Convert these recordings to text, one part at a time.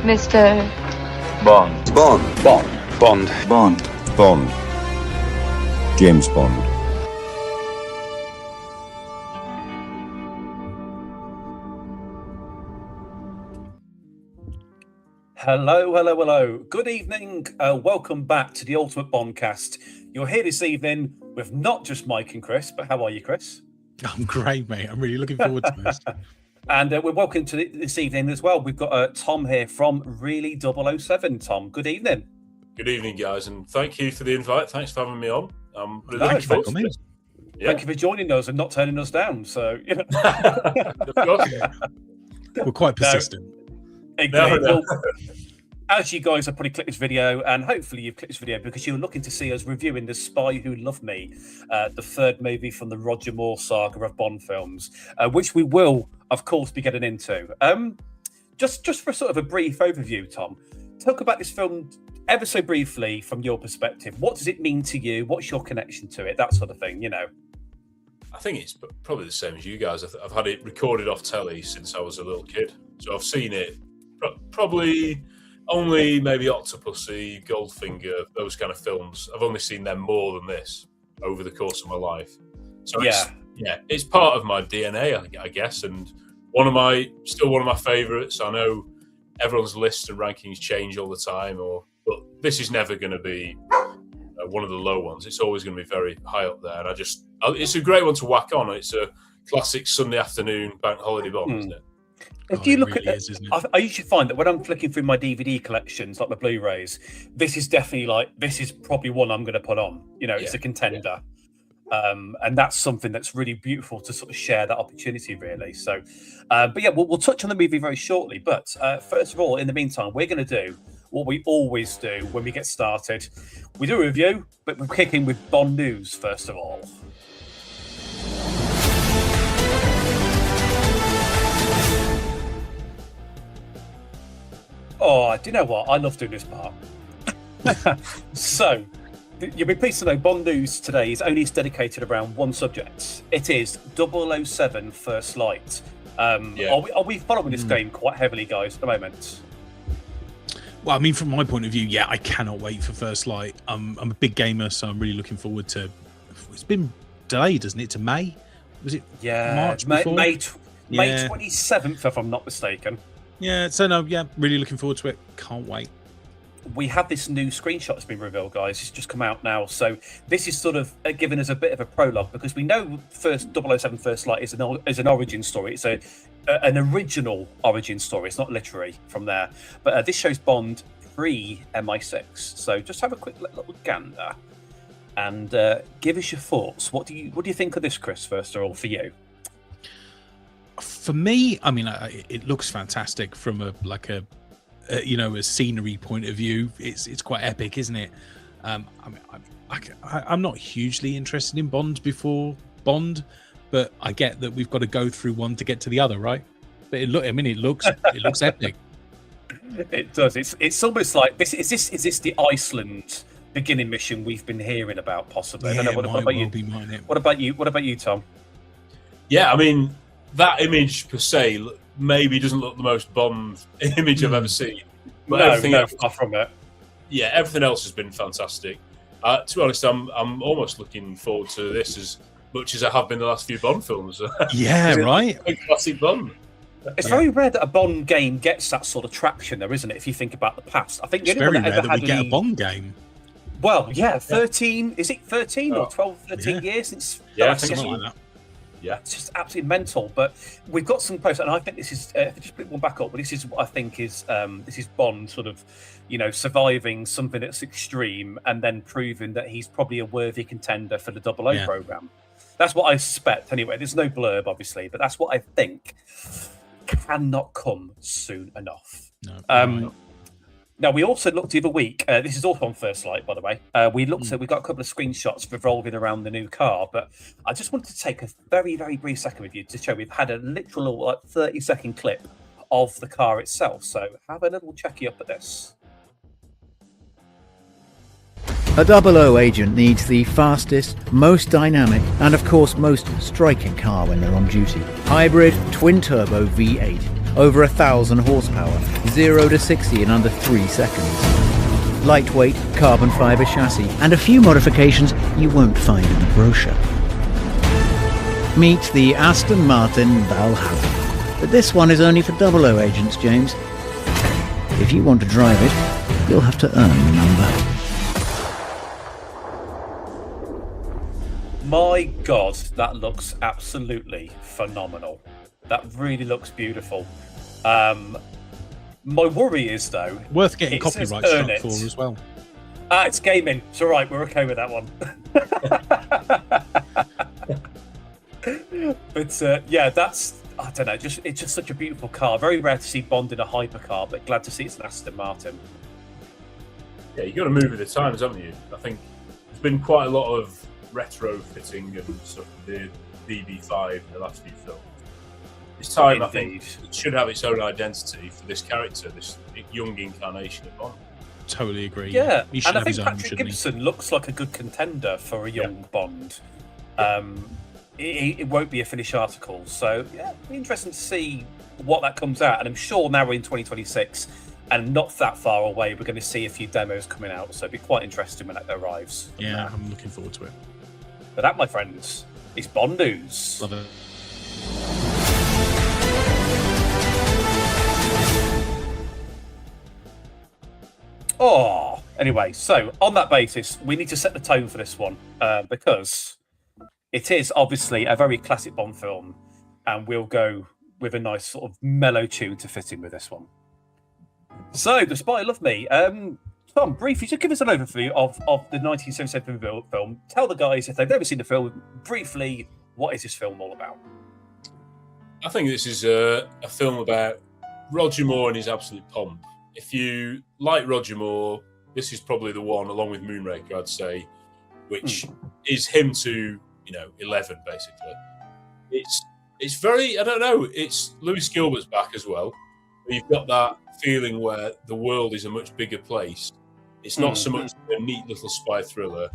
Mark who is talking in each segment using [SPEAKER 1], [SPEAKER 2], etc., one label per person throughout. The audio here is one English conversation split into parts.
[SPEAKER 1] Mr.
[SPEAKER 2] Bond.
[SPEAKER 3] Bond.
[SPEAKER 2] Bond.
[SPEAKER 3] Bond.
[SPEAKER 2] Bond.
[SPEAKER 4] Bond. James Bond.
[SPEAKER 5] Hello. Good evening. Welcome back to the Ultimate Bondcast. You're here this evening with not just Mike and Chris, but how are you, Chris?
[SPEAKER 6] I'm great, mate. I'm really looking forward to this.
[SPEAKER 5] And we're welcome to this evening as well. We've got Tom here from Really 007. Tom, good evening.
[SPEAKER 7] Good evening, guys, and thank you for the invite. Thanks for having me on. I'm really
[SPEAKER 5] No,
[SPEAKER 7] looking forward to this. Yeah.
[SPEAKER 5] Thank you for joining us and not turning us down. So, you know.
[SPEAKER 7] Of course.
[SPEAKER 6] We're quite persistent.
[SPEAKER 5] Exactly.
[SPEAKER 7] No.
[SPEAKER 5] Well, as you guys have probably clicked this video, and hopefully you've clicked this video because you're looking to see us reviewing The Spy Who Loved Me, the third movie from the Roger Moore saga of Bond films, which we will, of course, be getting into. Just for sort of a brief overview, Tom, talk about this film ever so briefly from your perspective. What does it mean to you? What's your connection to it? That sort of thing, you know.
[SPEAKER 7] I think it's probably the same as you guys. I've had it recorded off telly since I was a little kid, so I've seen it probably only maybe Octopussy, Goldfinger, those kind of films. I've only seen them more than this over the course of my life. So it's part of my DNA, I guess, and still one of my favourites. I know everyone's lists and rankings change all the time, but this is never going to be one of the low ones. It's always going to be very high up there, and it's a great one to whack on. It's a classic Sunday afternoon bank holiday Bond, isn't it?
[SPEAKER 5] If you look
[SPEAKER 6] really
[SPEAKER 5] at
[SPEAKER 6] is, isn't it?
[SPEAKER 5] I usually find that when I'm flicking through my DVD collections, like my Blu-rays, this is definitely this is probably one I'm going to put on. You know, it's a contender. And that's something that's really beautiful to sort of share that opportunity, really. So, but yeah, we'll touch on the movie very shortly. But first of all, in the meantime, we're going to do what we always do when we get started. We do a review, but we're kicking with Bond news first of all. Oh, do you know what? I love doing this part. So, you'll be pleased to know Bond news today is only dedicated around one subject. It is 007 First Light. Are we following this game quite heavily, guys, at the moment?
[SPEAKER 6] Well, I mean, from my point of view, yeah, I cannot wait for First Light. I'm a big gamer, so I'm really looking forward to. It's been delayed, isn't it, to May? Was it March before?
[SPEAKER 5] May 27th, if I'm not mistaken.
[SPEAKER 6] Yeah, so no, yeah, really looking forward to it. Can't wait.
[SPEAKER 5] We have this new screenshot that's been revealed, guys. It's just come out now. So this is sort of giving us a bit of a prologue because we know 007 First Light is an origin story. It's an original origin story. It's not literary from there. But this shows Bond pre-MI6. So just have a quick little gander and give us your thoughts. What do you think of this, Chris, first of all, for you?
[SPEAKER 6] For me, I mean, it looks fantastic from a scenery point of view. It's quite epic, isn't it? I'm not hugely interested in Bond before Bond, but I get that we've got to go through one to get to the other, right? But it looks epic. It
[SPEAKER 5] does. It's almost like this. Is this the Iceland beginning mission we've been hearing about? Possibly.
[SPEAKER 6] Yeah,
[SPEAKER 5] I don't know. What about you? What about you? What about you, Tom?
[SPEAKER 7] Yeah, I mean, that image per se maybe doesn't look the most Bond image I've ever seen. But everything else,
[SPEAKER 5] far from it.
[SPEAKER 7] Yeah, everything else has been fantastic. To be honest, I'm almost looking forward to this as much as I have been the last few Bond films.
[SPEAKER 6] Yeah, right.
[SPEAKER 7] Classic Bond.
[SPEAKER 5] It's very rare that a Bond game gets that sort of traction, though, isn't it? If you think about the past, I think the
[SPEAKER 6] it's
[SPEAKER 5] only
[SPEAKER 6] very
[SPEAKER 5] one that
[SPEAKER 6] rare
[SPEAKER 5] ever
[SPEAKER 6] that
[SPEAKER 5] had
[SPEAKER 6] we get a Bond game.
[SPEAKER 5] Well, yeah, 13. Is it 13 or 12, 13 years since?
[SPEAKER 7] Yeah, I think something like that. Yeah,
[SPEAKER 5] it's just absolutely mental. But we've got some posts, and I think this is just put one back up. But this is what I think is Bond sort of, surviving something that's extreme and then proving that he's probably a worthy contender for the 00 program. That's what I suspect. Anyway, there's no blurb, obviously, but that's what I think cannot come soon enough.
[SPEAKER 6] No.
[SPEAKER 5] Now, we also looked the other week. This is also on First Light, by the way. We got a couple of screenshots revolving around the new car, but I just wanted to take a very, very brief second with you to show we've had a literal 30-second clip of the car itself. So have a little checky up at this.
[SPEAKER 8] A 00 agent needs the fastest, most dynamic, and of course most striking car when they're on duty. Hybrid twin-turbo V8. over 1,000 horsepower, 0 to 60 in under 3 seconds. Lightweight carbon fiber chassis, and a few modifications you won't find in the brochure. Meet the Aston Martin Valhalla. But this one is only for 00 agents, James. If you want to drive it, you'll have to earn the number.
[SPEAKER 5] My God, that looks absolutely phenomenal. That really looks beautiful. My worry is, though...
[SPEAKER 6] Worth getting
[SPEAKER 5] it says
[SPEAKER 6] copyright
[SPEAKER 5] earn
[SPEAKER 6] struck
[SPEAKER 5] it.
[SPEAKER 6] for as well.
[SPEAKER 5] It's gaming. It's all right. We're okay with that one. But yeah, that's... I don't know. It's just such a beautiful car. Very rare to see Bond in a hypercar, but glad to see it's an Aston Martin.
[SPEAKER 7] Yeah, you've got to move with the times, haven't you? I think there's been quite a lot of retrofitting and stuff with the DB5 in the last few films. It's time, I think, it should have its own identity for this character, this young incarnation of Bond.
[SPEAKER 6] Totally agree.
[SPEAKER 5] Yeah,
[SPEAKER 6] He should
[SPEAKER 5] and I
[SPEAKER 6] have
[SPEAKER 5] think
[SPEAKER 6] his own,
[SPEAKER 5] Patrick
[SPEAKER 6] shouldn't he?
[SPEAKER 5] Gibson looks like a good contender for a young Bond. It won't be a finished article, so yeah, it'll be interesting to see what that comes out. And I'm sure now we're in 2026 and not that far away, we're going to see a few demos coming out, so it'll be quite interesting when that arrives.
[SPEAKER 6] Yeah, I'm looking forward to it.
[SPEAKER 5] But that, my friends, is Bond news.
[SPEAKER 6] Love it.
[SPEAKER 5] Oh, anyway, so on that basis, we need to set the tone for this one because it is obviously a very classic Bond film, and we'll go with a nice sort of mellow tune to fit in with this one. So, The Spy Who Loved Me. Tom, briefly, just give us an overview of the 1977 film. Tell the guys, if they've never seen the film, briefly, what is this film all about?
[SPEAKER 7] I think this is a film about Roger Moore and his absolute pomp. If you like Roger Moore, this is probably the one, along with Moonraker, I'd say, which is him to 11 basically. It's very, I don't know. It's Lewis Gilbert's back as well. You've got that feeling where the world is a much bigger place. It's not so much a neat little spy thriller.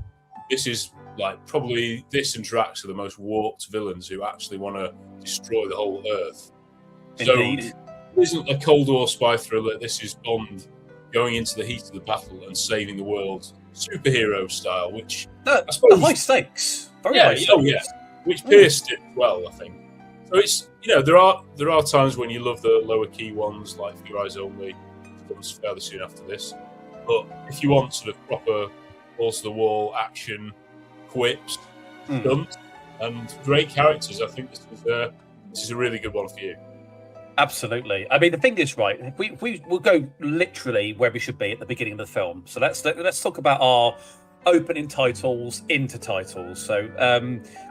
[SPEAKER 7] This is like probably this and Drax are the most warped villains who actually want to destroy the whole Earth.
[SPEAKER 5] Indeed.
[SPEAKER 7] So this isn't a Cold War spy thriller. This is Bond going into the heat of the battle and saving the world, superhero style. Which I suppose
[SPEAKER 5] high stakes. Very high stakes.
[SPEAKER 7] Oh yeah, which Pierce did well, I think. So it's there are times when you love the lower key ones like For Your Eyes Only, which comes fairly soon after this. But if you want sort of proper balls to the wall action, quips, stunts, and great characters, I think this is a really good one for you.
[SPEAKER 5] Absolutely. I mean, the thing is, right, we'll go literally where we should be at the beginning of the film. So let's talk about our opening titles into titles. So,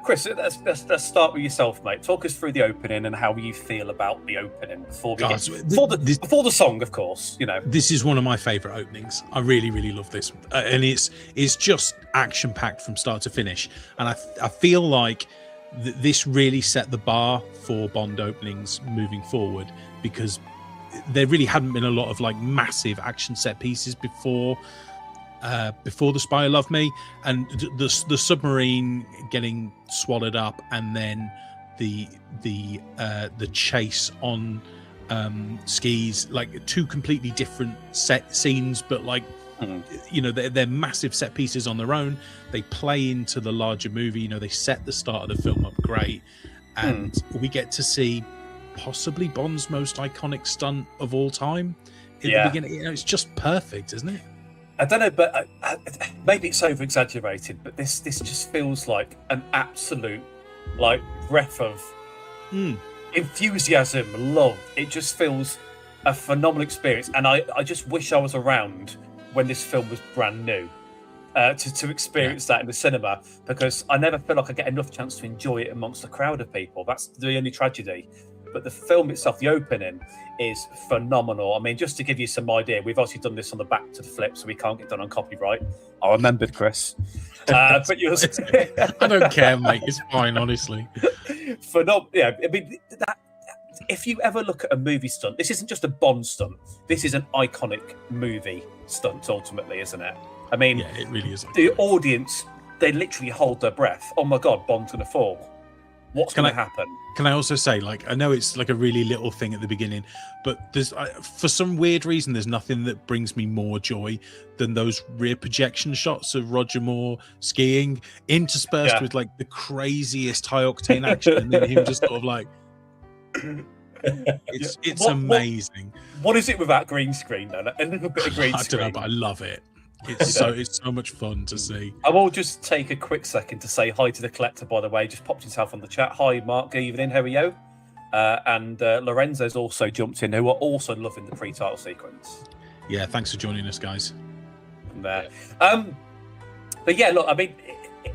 [SPEAKER 5] Chris, let's start with yourself, mate. Talk us through the opening and how you feel about the opening before the song, of course.
[SPEAKER 6] This is one of my favourite openings. I really, really love this, and it's just action packed from start to finish. And I feel like this really set the bar for Bond openings moving forward, because there really hadn't been a lot of like massive action set pieces before The Spy Who Loved Me, and the submarine getting swallowed up, and then the chase on skis, like two completely different set scenes, but like they're massive set pieces on their own. They play into the larger movie. They set the start of the film up great, and we get to see possibly Bond's most iconic stunt of all time in the beginning. It's just perfect, isn't it?
[SPEAKER 5] I don't know, but maybe it's over exaggerated, but this just feels like an absolute breath of enthusiasm, love. It just feels a phenomenal experience, and I just wish I was around when this film was brand new to experience that in the cinema, because I never feel like I get enough chance to enjoy it amongst a crowd of people. That's the only tragedy. But the film itself, the opening, is phenomenal. I mean, just to give you some idea, we've obviously done this on the back to the flip, so we can't get done on copyright. I remembered, Chris. But you're...
[SPEAKER 6] I don't care, mate. It's fine, honestly.
[SPEAKER 5] Yeah, I mean, if you ever look at a movie stunt, this isn't just a Bond stunt. This is an iconic movie stunt, ultimately, isn't it? I mean,
[SPEAKER 6] yeah, it really is.
[SPEAKER 5] The audience, they literally hold their breath. Oh my God, Bond's going to fall. What's going to happen?
[SPEAKER 6] Can I also say, like, I know it's like a really little thing at the beginning, but there's for some weird reason, there's nothing that brings me more joy than those rear projection shots of Roger Moore skiing, interspersed with like the craziest high octane action, and then him just sort of like, it's amazing.
[SPEAKER 5] What is it with that green screen then? A little bit of green screen.
[SPEAKER 6] I don't know, but I love it. It's so much fun to see.
[SPEAKER 5] I will just take a quick second to say hi to the collector, by the way. Just popped himself on the chat. Hi, Mark. Good evening. How are you? And Lorenzo's also jumped in, who are also loving the pre-title sequence.
[SPEAKER 6] Yeah, thanks for joining us, guys.
[SPEAKER 5] From there. But yeah, look, I mean,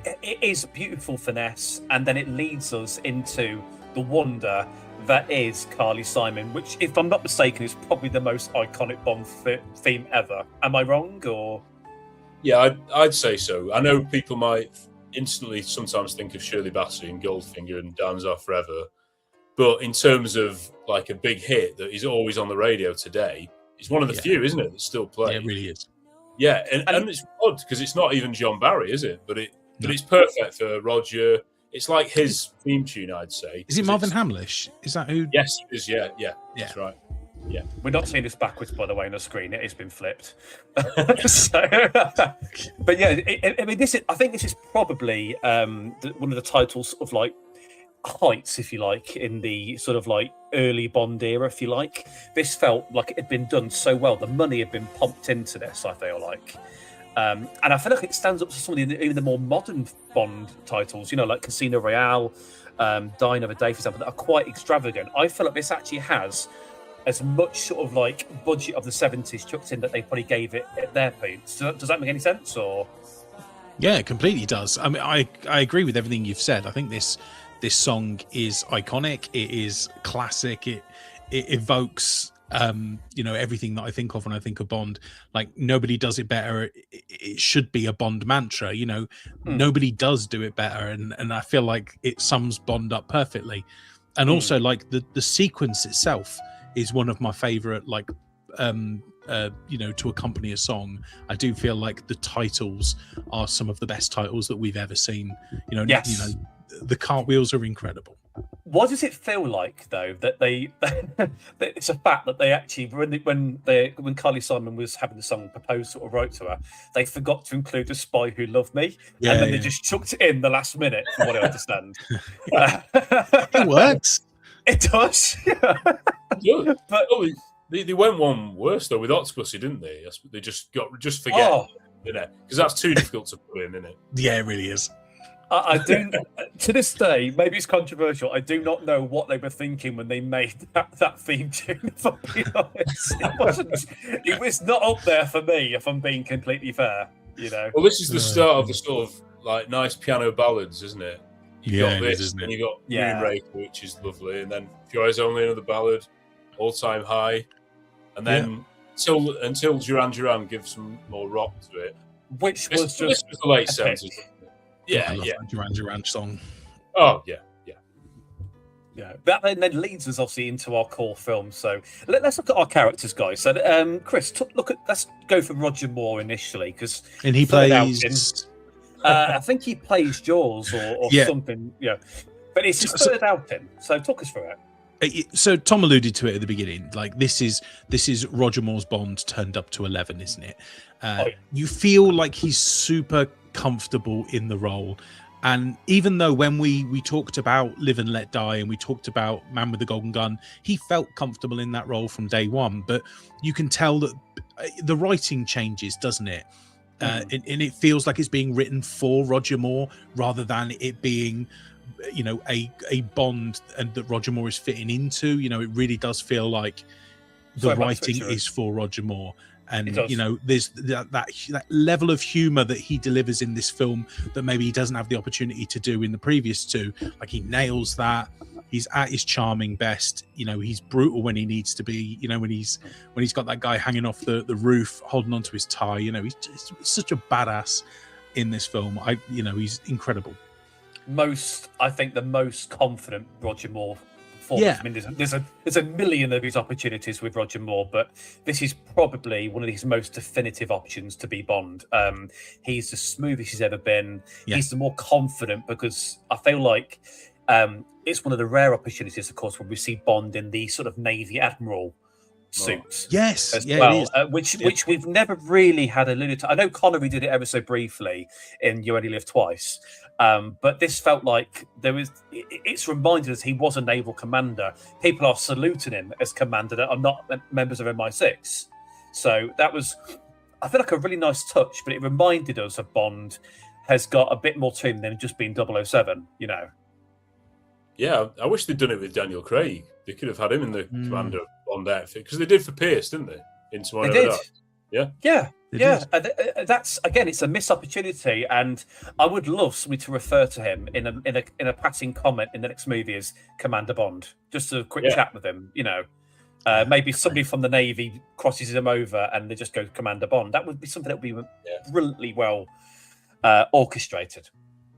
[SPEAKER 5] it is beautiful finesse, and then it leads us into the wonder that is Carly Simon, which, if I'm not mistaken, is probably the most iconic Bond theme ever. Am I wrong, or...?
[SPEAKER 7] Yeah, I'd say so. I know people might instantly sometimes think of Shirley Bassey and Goldfinger and Diamonds Are Forever, but in terms of like a big hit that is always on the radio today, it's one of the few, isn't it, that still play?
[SPEAKER 6] Yeah, it really is.
[SPEAKER 7] Yeah, and it's odd because it's not even John Barry, is it? But it's perfect for Roger. It's like his theme tune, I'd say.
[SPEAKER 6] Is it Marvin Hamlish? Is that who?
[SPEAKER 7] Yes, it is. Yeah, that's right. Yeah,
[SPEAKER 5] we're not seeing this backwards, by the way, on the screen. It has been flipped. So, but yeah, I mean, I think this is probably one of the titles of like heights, if you like, in the sort of like early Bond era, if you like. This felt like it had been done so well. The money had been pumped into this, I feel like. And I feel like it stands up to some of even the more modern Bond titles, you know, like Casino Royale, Die Another Day, for example, that are quite extravagant. I feel like this actually has as much sort of like budget of the 70s chucked in that they probably gave it at their pace. Does that make any sense? Or
[SPEAKER 6] yeah, it completely does. I mean, I agree with everything you've said. I think this song is iconic. It is classic. It evokes everything that I think of when I think of Bond. Like, nobody does it better. It should be a Bond mantra, nobody does do it better, and I feel like it sums Bond up perfectly. And also, like, the sequence itself is one of my favorite, like, to accompany a song. I do feel like the titles are some of the best titles that we've ever seen.
[SPEAKER 5] Yes.
[SPEAKER 6] The cartwheels are incredible.
[SPEAKER 5] What does it feel like, though, that that it's a fact that they actually, when Carly Simon was having the song proposed or wrote to her, they forgot to include The Spy Who Loved Me, and then they just chucked it in the last minute, from what I understand.
[SPEAKER 6] It works.
[SPEAKER 5] It does.
[SPEAKER 7] Yeah. But they went one worse though with Octopussy, didn't they? They just forget, because that's too difficult to put in, isn't it?
[SPEAKER 6] Yeah, it really is.
[SPEAKER 5] I do, to this day, maybe it's controversial, I do not know what they were thinking when they made that theme tune, if I'm being honest. It was not up there for me, if I'm being completely fair, Well,
[SPEAKER 7] this is the start of the sort of like nice piano ballads, isn't it? You've got this,
[SPEAKER 6] isn't it?
[SPEAKER 7] and you've got Moonraker, which is lovely, and then If Your Eyes Only, another ballad, All Time High, and then until Duran Duran gives some more rock to it.
[SPEAKER 5] Which was
[SPEAKER 7] this was the late 70s.
[SPEAKER 6] Yeah, that Duran Duran song.
[SPEAKER 7] Oh, yeah.
[SPEAKER 5] That then leads us obviously into our core film. So let's look at our characters, guys. So, Chris, let's go for Roger Moore initially, because
[SPEAKER 6] and he plays.
[SPEAKER 5] I think he plays Jaws or something. Yeah, but it's his third outing. So talk us through it.
[SPEAKER 6] So Tom alluded to it at the beginning. Like, this is Roger Moore's Bond turned up to 11, isn't it? You feel like he's super comfortable in the role, and even though when we talked about Live and Let Die and we talked about Man with the Golden Gun, he felt comfortable in that role from day one. But you can tell that the writing changes, doesn't it? And it feels like it's being written for Roger Moore rather than it being a Bond and that Roger Moore is fitting into. It really does feel like the writing is for Roger Moore. And there's that level of humor that he delivers in this film that maybe he doesn't have the opportunity to do in the previous two. Like, he nails that. He's at his charming best. He's brutal when he needs to be. When he's got that guy hanging off the roof, holding onto his tie. He's such a badass in this film. He's incredible.
[SPEAKER 5] I think the most confident Roger Moore performance. I mean, there's a million of these opportunities with Roger Moore, but this is probably one of his most definitive options to be Bond. He's the smoothest he's ever been. He's the more confident, because I feel like It's one of the rare opportunities, of course, when we see Bond in the sort of Navy Admiral suit.
[SPEAKER 6] Yes,
[SPEAKER 5] As
[SPEAKER 6] yeah,
[SPEAKER 5] well,
[SPEAKER 6] it is.
[SPEAKER 5] which we've never really had alluded to. I know Connery did it ever so briefly in You Only Live Twice, but this felt like it's reminded us he was a naval commander. People are saluting him as commander that are not members of MI6. So that was, I feel like, a really nice touch, but it reminded us of Bond has got a bit more to him than just being 007, you know.
[SPEAKER 7] Yeah, I wish they'd done it with Daniel Craig. They could have had him in the commander Bond outfit, because they did for Pierce, didn't they? In Tomorrow
[SPEAKER 5] They
[SPEAKER 7] Never
[SPEAKER 5] did.
[SPEAKER 7] Dies. Yeah.
[SPEAKER 5] Yeah,
[SPEAKER 6] It
[SPEAKER 5] yeah.
[SPEAKER 6] is.
[SPEAKER 5] And that's, again, it's a missed opportunity, and I would love somebody to refer to him in a passing comment in the next movie as Commander Bond, just a quick chat with him. You know, maybe somebody from the Navy crosses him over, and they just go Commander Bond. That would be something that would be brilliantly well orchestrated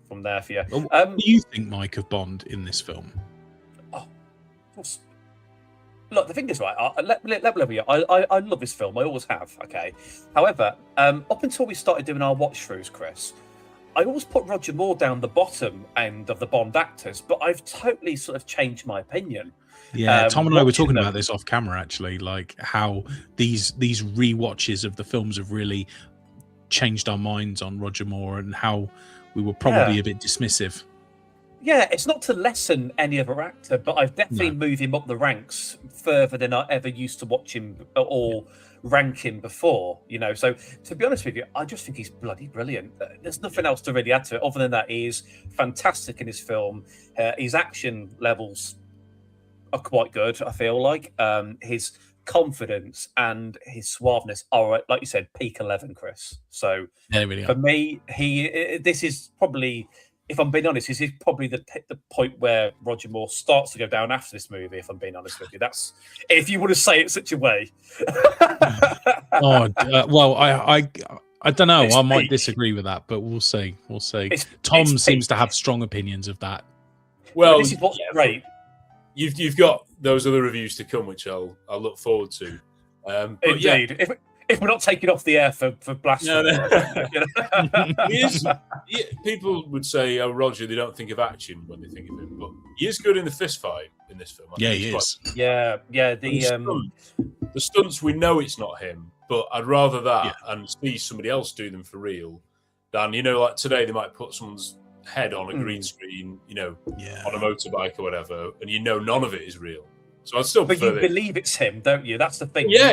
[SPEAKER 5] from there for you.
[SPEAKER 6] What do you think, Mike, of Bond in this film?
[SPEAKER 5] Look, the thing is, right, I love this film. I always have, okay? However, up until we started doing our watch-throughs, Chris, I always put Roger Moore down the bottom end of the Bond actors, but I've totally sort of changed my opinion.
[SPEAKER 6] Yeah, Tom and I were
[SPEAKER 5] watching
[SPEAKER 6] talking
[SPEAKER 5] them.
[SPEAKER 6] about this off camera, actually, like how these re-watches of the films have really changed our minds on Roger Moore, and how we were probably a bit dismissive.
[SPEAKER 5] Yeah, it's not to lessen any other actor, but I've definitely moved him up the ranks further than I ever used to watch him or rank him before, you know. So, to be honest with you, I just think he's bloody brilliant. There's nothing else to really add to it other than that he is fantastic in his film. His action levels are quite good, I feel like. His confidence and his suaveness are, like you said, peak 11, Chris. So,
[SPEAKER 6] Yeah, they really
[SPEAKER 5] for
[SPEAKER 6] are.
[SPEAKER 5] me, this is probably, if I'm being honest, this is probably the point where Roger Moore starts to go down after this movie, if I'm being honest with you. That's, if you want to say it such a way.
[SPEAKER 6] Well, I don't know.
[SPEAKER 5] It's
[SPEAKER 6] I might
[SPEAKER 5] peak.
[SPEAKER 6] disagree with that, but we'll see. We'll see.
[SPEAKER 5] It's
[SPEAKER 6] Tom
[SPEAKER 5] peak.
[SPEAKER 6] seems to have strong opinions of that.
[SPEAKER 7] Well,
[SPEAKER 5] This is what's great.
[SPEAKER 7] You've got those other reviews to come, which I'll look forward to. But yeah,
[SPEAKER 5] Indeed. If we're not taking off the air for blasphemy. You know?
[SPEAKER 7] he is, people would say, "Oh, Roger," they don't think of action when they think of him, but he is good in the fist fight in this film. I
[SPEAKER 6] Yeah,
[SPEAKER 7] think
[SPEAKER 6] he
[SPEAKER 7] he's
[SPEAKER 6] is.
[SPEAKER 5] Yeah.
[SPEAKER 7] the stunts, we know it's not him, but I'd rather that and see somebody else do them for real than, you know, like today they might put someone's head on a green screen, you know, on a motorbike or whatever, and you know none of it is real. So I'd still
[SPEAKER 5] But
[SPEAKER 7] prefer
[SPEAKER 5] you
[SPEAKER 7] this.
[SPEAKER 5] believe it's him, don't you? That's the thing.
[SPEAKER 7] Yeah,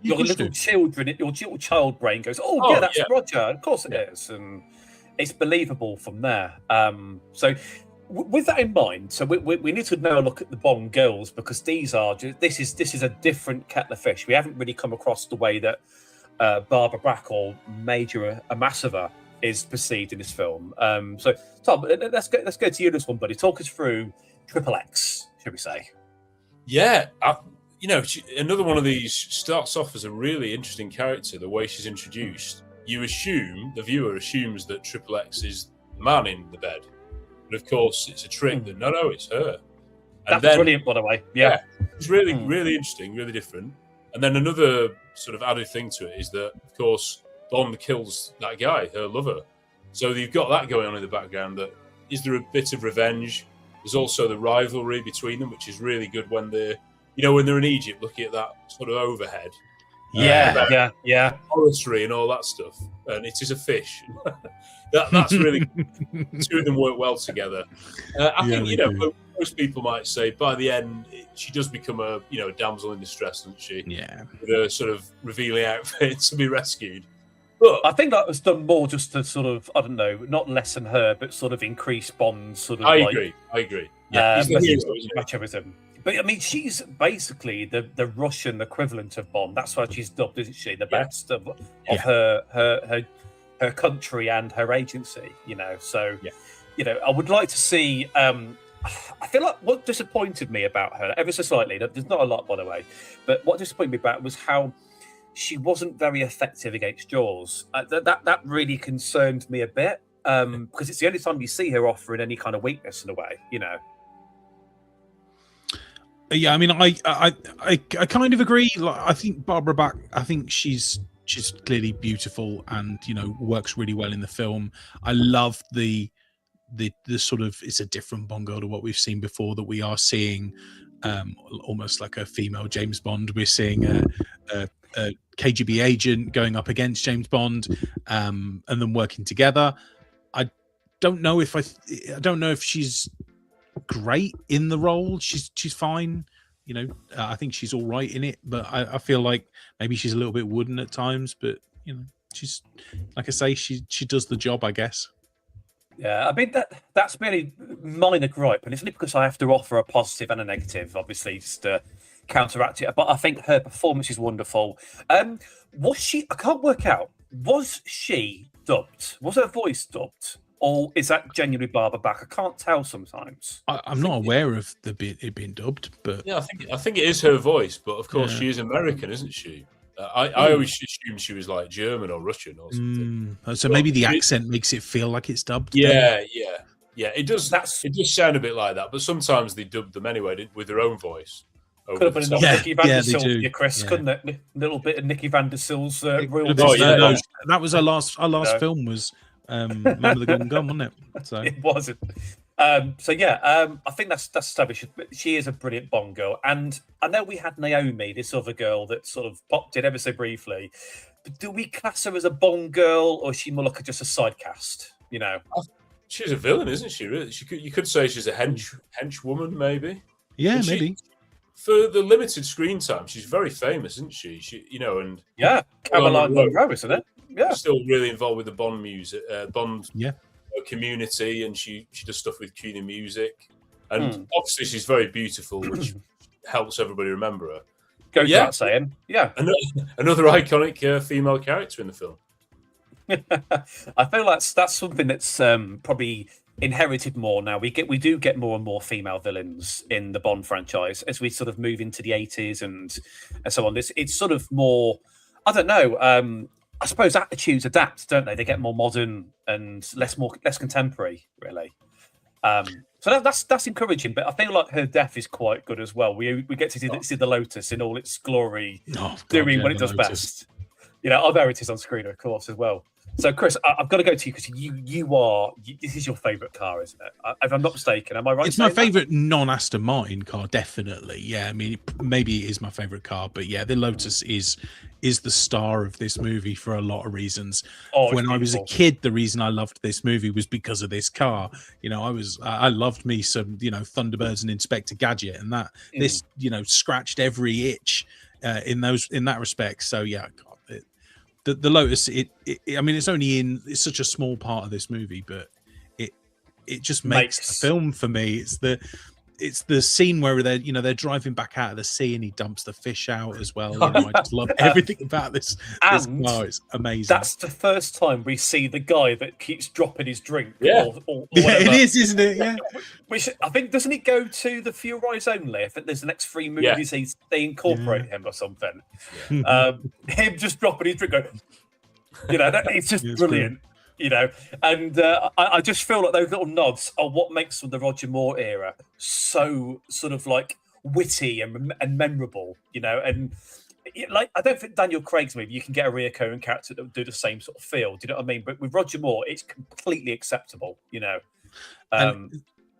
[SPEAKER 5] Your little children, your little child brain goes, "Oh, yeah, that's Roger. Of course it is," and it's believable from there. So, with that in mind, so we need to now look at the Bond girls, because this is a different kettle of fish. We haven't really come across the way that Barbara Brack or Major Amasova is perceived in this film. So, Tom, let's go to you this one, buddy. Talk us through Triple X, should we say?
[SPEAKER 7] Yeah, you know, another one of these starts off as a really interesting character. The way she's introduced, the viewer assumes that Triple X is the man in the bed, but of course it's a trick. That no, it's her. And
[SPEAKER 5] That's brilliant, by the way. Yeah.
[SPEAKER 7] It's really, really interesting, really different. And then another sort of added thing to it is that, of course, Bond kills that guy, her lover. So you've got that going on in the background. That is there a bit of revenge? There's also the rivalry between them, which is really good when they're in Egypt, looking at that sort of overhead.
[SPEAKER 5] Yeah.
[SPEAKER 7] Oratory and all that stuff. And it is a fish. That's really, two of them work well together. I think, most people might say by the end, she does become a damsel in distress, doesn't she?
[SPEAKER 6] Yeah.
[SPEAKER 7] With a sort of revealing outfit to be rescued. But
[SPEAKER 5] I think that was done more just to sort of, I don't know, not lessen her, but sort of increase Bond's sort of
[SPEAKER 7] I agree. Yeah, he's the hero, isn't he?
[SPEAKER 5] machoism. But I mean, she's basically the Russian equivalent of Bond. That's why she's dubbed, isn't she? The best of her country and her agency. You know, so I would like to see. I feel like what disappointed me about her, ever so slightly. There's not a lot, by the way, but what disappointed me about it was how she wasn't very effective against Jaws. That really concerned me a bit, because it's the only time you see her offering any kind of weakness in a way. You know.
[SPEAKER 6] Yeah, I mean, I kind of agree. Like, I think Barbara Bach, I think she's clearly beautiful and works really well in the film. I love the the sort of, it's a different Bond girl to what we've seen before, that we are seeing almost like a female James Bond. We're seeing a KGB agent going up against James Bond, and then working together. I don't know if she's great in the role. She's fine. I think she's all right in it, but I feel like maybe she's a little bit wooden at times, but she's, like I say, she does the job, I guess.
[SPEAKER 5] Yeah, I mean that's merely minor gripe, and it's only because I have to offer a positive and a negative, obviously, just to counteract it. But I think her performance is wonderful. Was she? I can't work out. Was she dubbed? Was her voice dubbed, or is that genuinely Barbara Bach? I can't tell sometimes.
[SPEAKER 6] I'm not aware of it being dubbed, but
[SPEAKER 7] yeah, I think it is her voice, but of course she is American, isn't she? I always assumed she was like German or Russian or something.
[SPEAKER 6] So maybe the accent makes it feel like it's dubbed.
[SPEAKER 7] Yeah. It does. It does sound a bit like that, but sometimes they dub them anyway with their own voice.
[SPEAKER 5] Could have been enough Nicky Van der Sil, Chris, couldn't it? A little bit of Nicky Van der Sil's real.
[SPEAKER 6] That was our last film was Man with the Golden Gun, wasn't it? So
[SPEAKER 5] it wasn't. I think that's established. She is a brilliant Bond girl, and I know we had Naomi, this other girl that sort of popped in ever so briefly. But do we class her as a Bond girl, or is she more like just a side cast?
[SPEAKER 7] She's a villain, isn't she? Really, you could say she's a henchwoman, maybe.
[SPEAKER 6] Yeah, maybe.
[SPEAKER 7] For the limited screen time, she's very famous, isn't she? And
[SPEAKER 5] Caroline Monroe, isn't it? Yeah,
[SPEAKER 7] still really involved with the Bond music, community, and she does stuff with Cuny Music, and obviously she's very beautiful, which helps everybody remember her.
[SPEAKER 5] Goes without saying,
[SPEAKER 7] another iconic female character in the film.
[SPEAKER 5] I feel like that's something that's probably inherited more now. We do get more and more female villains in the Bond franchise as we sort of move into the 80s and so on. It's sort of more, I don't know. I suppose attitudes adapt, don't they? They get more modern and less contemporary, really. So that's encouraging. But I feel like her death is quite good as well. We get to see the Lotus in all its glory, doing what it does best. There it is on screen, of course, as well. So, Chris, I've got to go to you because this is your favourite car, isn't it? If I'm not mistaken, am I right?
[SPEAKER 6] It's my favourite non-Aston Martin car, definitely. Yeah, I mean, maybe it is my favourite car, but yeah, the Lotus is the star of this movie for a lot of reasons. When I was a kid, the reason I loved this movie was because of this car. I loved me some, Thunderbirds and Inspector Gadget, and that this, scratched every itch in that respect. So yeah. The Lotus, it's such a small part of this movie, but it just makes the film for me. It's the scene where they're driving back out of the sea and he dumps the fish out as well. I just love everything about this car. It's amazing.
[SPEAKER 5] That's the first time we see the guy that keeps dropping his drink.
[SPEAKER 7] Yeah,
[SPEAKER 6] it is, isn't it? Yeah.
[SPEAKER 5] Which I think, doesn't it go to the Fuel Rise only? I think there's the next 3 movies they incorporate him or something. Yeah. Him just dropping his drink, it's just brilliant. And I just feel like those little nods are what makes the Roger Moore era so sort of like witty and memorable, and like I don't think Daniel Craig's movie you can get a recurring character that will do the same sort of feel. Do you know what I mean? But with Roger Moore, it's completely acceptable.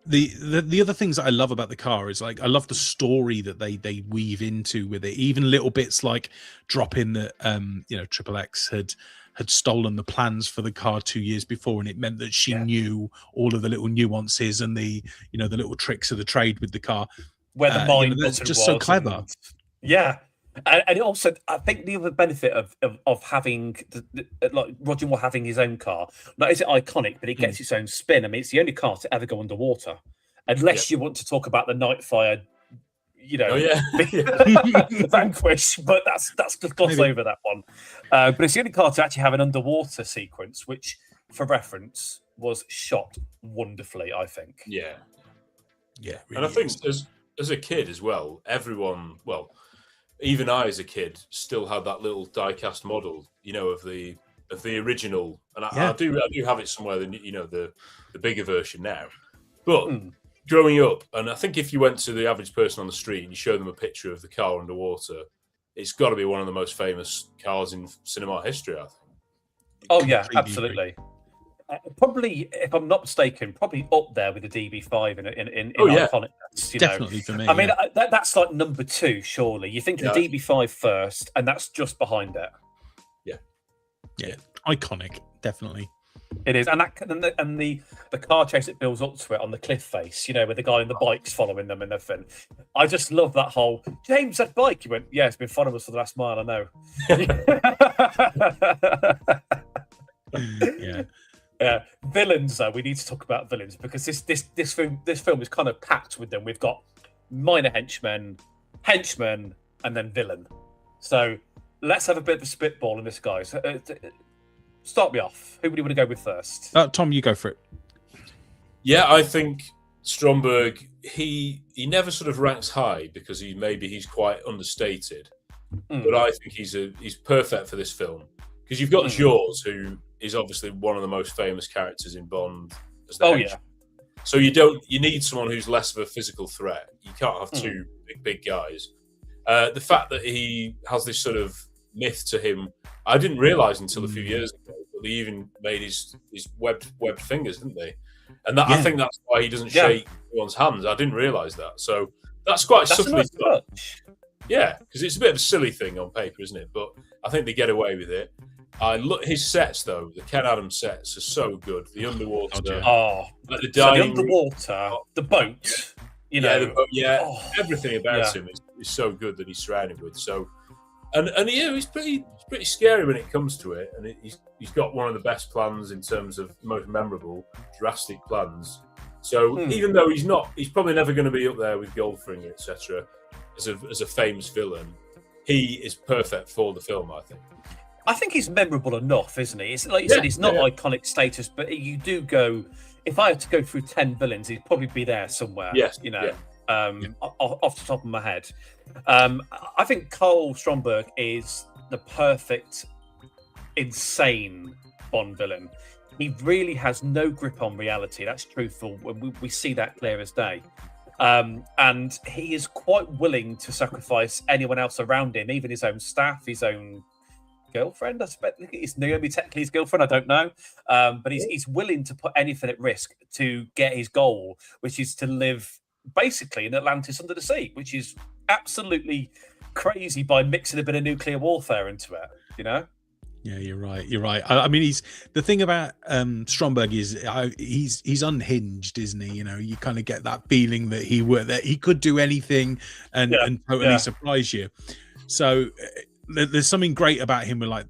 [SPEAKER 6] The other things that I love about the car is like I love the story that they weave into with it. Even little bits like dropping that Triple X had stolen the plans for the car 2 years before, and it meant that she knew all of the little nuances and the the little tricks of the trade with the car.
[SPEAKER 5] Where the mind
[SPEAKER 6] that's just so clever.
[SPEAKER 5] And it also, I think the other benefit of having like Roger Moore having his own car, not is it iconic, but it gets its own spin. I mean, it's the only car to ever go underwater, unless you want to talk about the Nightfire, Vanquish. But that's just gloss over that one. But it's the only car to actually have an underwater sequence, which, for reference, was shot wonderfully. I think.
[SPEAKER 7] Yeah.
[SPEAKER 6] Really,
[SPEAKER 7] and I think as a kid as well, everyone, even I as a kid still had that little die-cast model, of the original, and I do have it somewhere. The bigger version now, but growing up, and I think if you went to the average person on the street and you show them a picture of the car underwater, it's got to be one of the most famous cars in cinema history. I think.
[SPEAKER 5] Oh yeah, absolutely. Probably, if I'm not mistaken, probably up there with the DB5 in
[SPEAKER 7] Oh, yeah.
[SPEAKER 5] iconicness. You
[SPEAKER 6] Definitely for me.
[SPEAKER 5] know? I mean, that's like number 2, surely. You think of
[SPEAKER 7] Yeah.
[SPEAKER 5] the DB5 first, and that's just behind it.
[SPEAKER 6] Yeah, iconic, definitely.
[SPEAKER 5] It is, and the car chase that builds up to it on the cliff face, you know, with the guy on the bike's following them and everything. I just love that whole James, that bike. He went, yeah, it's been following us for the last mile. I know.
[SPEAKER 6] Yeah.
[SPEAKER 5] Yeah, villains though. We need to talk about villains because this film is kind of packed with them. We've got minor henchmen, and then villain. So let's have a bit of a spitball in this, guys. Start me off. Who would you want to go with first?
[SPEAKER 6] Tom, you go for it.
[SPEAKER 7] Yeah, I think Stromberg, he never sort of ranks high because he's quite understated. But I think he's perfect for this film because you've got Jaws, who is obviously one of the most famous characters in Bond. As the henchman. So you need someone who's less of a physical threat. You can't have two big guys. The fact that he has this sort of myth to him, I didn't realise until a few years ago. But they even made his webbed fingers, didn't they? And I think that's why he doesn't shake anyone's hands. I didn't realise that. So that's quite subtly
[SPEAKER 5] nice
[SPEAKER 7] done.
[SPEAKER 5] touch.
[SPEAKER 7] Yeah, because it's a bit of a silly thing on paper, isn't it? But I think they get away with it. His sets, though, the Ken Adams sets are so good. The underwater, like the dining
[SPEAKER 5] the underwater, the boat. You know,
[SPEAKER 7] the boat, everything about him is so good that he's surrounded with. So, and he's pretty scary when it comes to it. And he's got one of the best plans in terms of most memorable, drastic plans. So even though he's probably never going to be up there with Goldfinger, etc. As a famous villain, he is perfect for the film, I think.
[SPEAKER 5] I think he's memorable enough, isn't he? It's like you said, he's not iconic status, but you do go. If I had to go through 10 villains, he'd probably be there somewhere.
[SPEAKER 7] Yes,
[SPEAKER 5] you know, off the top of my head. I think Carl Stromberg is the perfect, insane Bond villain. He really has no grip on reality. That's truthful. We see that clear as day. And he is quite willing to sacrifice anyone else around him, even his own staff, his own girlfriend. I suspect it's Naomi technically his girlfriend. I don't know, but he's willing to put anything at risk to get his goal, which is to live basically in Atlantis under the sea, which is absolutely crazy by mixing a bit of nuclear warfare into it. You know.
[SPEAKER 6] Yeah, you're right. I mean, the thing about Stromberg is he's unhinged, isn't he? You know, you kind of get that feeling that he could do anything and totally surprise you. So there's something great about him like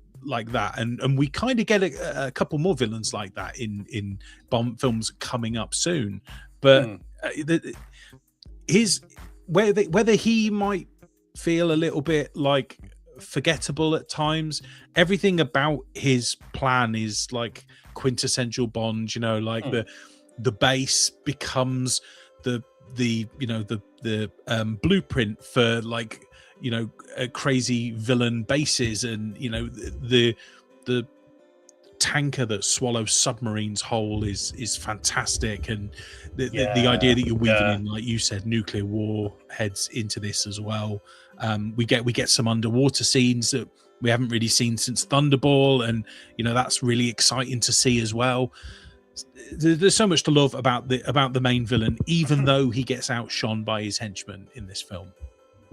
[SPEAKER 6] that, and we kind of get a couple more villains like that in Bond films coming up soon. But whether he might feel a little bit like forgettable at times, everything about his plan is like quintessential Bond. You know, like the base becomes the blueprint for like, you know, crazy villain bases, and you know the tanker that swallows submarines whole is fantastic, and the idea that you're weaving in, like you said, nuclear war heads into this as well. We get some underwater scenes that we haven't really seen since Thunderball, and you know that's really exciting to see as well. There's so much to love about the main villain, even though he gets outshone by his henchmen in this film.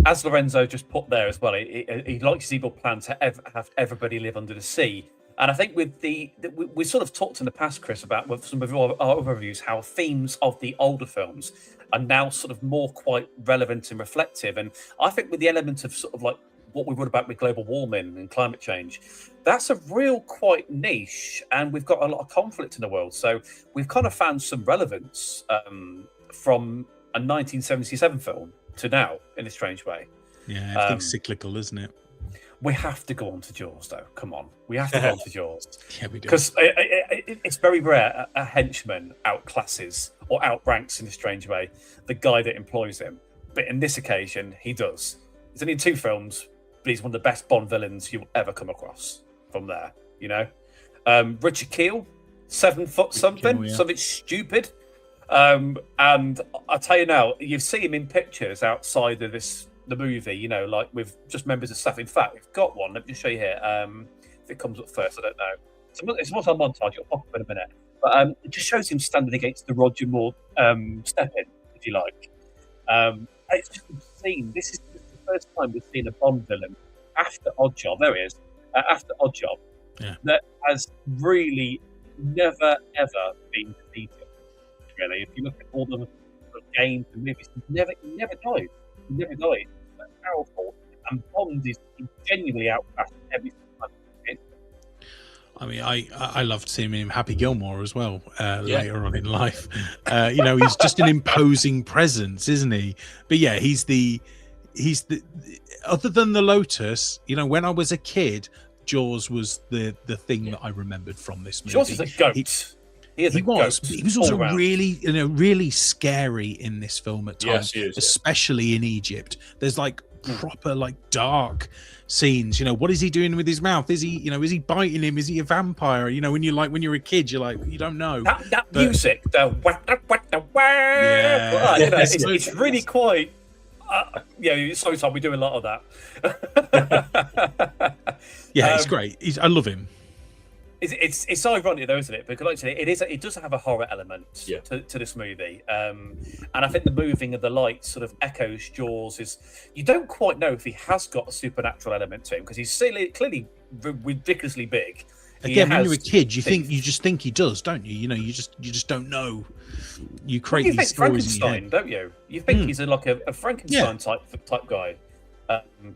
[SPEAKER 5] As Lorenzo just put there as well, he likes his evil plan to have everybody live under the sea. And I think with we sort of talked in the past, Chris, about with some of our other reviews, how themes of the older films are now sort of more quite relevant and reflective. And I think with the element of sort of like what we wrote about with global warming and climate change, that's a real quite niche, and we've got a lot of conflict in the world. So we've kind of found some relevance from a 1977 film to now in a strange way.
[SPEAKER 6] Yeah, everything's cyclical, isn't it?
[SPEAKER 5] We have to go on to Jaws, though. Come on, we have to go on to Jaws.
[SPEAKER 6] Yeah, we do.
[SPEAKER 5] Because it's very rare a henchman outclasses or outranks in a strange way the guy that employs him. But in this occasion, he does. He's only in 2 films, but he's one of the best Bond villains you'll ever come across from there, you know? Richard Keel, 7 foot something, something stupid. And I'll tell you now, you see him in pictures outside of the movie, you know, like with just members of staff. In fact, we've got one. Let me just show you here. If it comes up first, I don't know. It's more on montage. It'll pop up in a minute. But it just shows him standing against the Roger Moore step-in, if you like. It's just insane. This is the first time we've seen a Bond villain after Oddjob. There he is. After Oddjob, that has really never ever been defeated. Really, if you look at all the games and movies, he never died. He never died. That's powerful, and Bond is genuinely outclassed every time.
[SPEAKER 6] I mean, I loved seeing him Happy Gilmore as well later on in life. You know, he's just an imposing presence, isn't he? But yeah, he's the other than the Lotus, you know, when I was a kid, Jaws was the thing that I remembered from this movie.
[SPEAKER 5] Jaws is a goat. He
[SPEAKER 6] was also really scary in this film at times, especially in Egypt. There's like proper like dark scenes. You know, what is he doing with his mouth? Is he biting him? Is he a vampire? You know, when you're a kid, you're like, you don't know.
[SPEAKER 5] That music, it's really quite. Sorry, Tom, we do a lot of that.
[SPEAKER 6] It's great. I love him.
[SPEAKER 5] It's ironic though, isn't it? Because like I said, it does have a horror element to this movie, and I think the moving of the lights sort of echoes Jaws. You don't quite know if he has got a supernatural element to him because he's clearly ridiculously big.
[SPEAKER 6] Again, when you're a kid, you just think he does, don't you? You know, you just don't know. You create these stories in your head.
[SPEAKER 5] Don't you? You think he's like a Frankenstein type guy,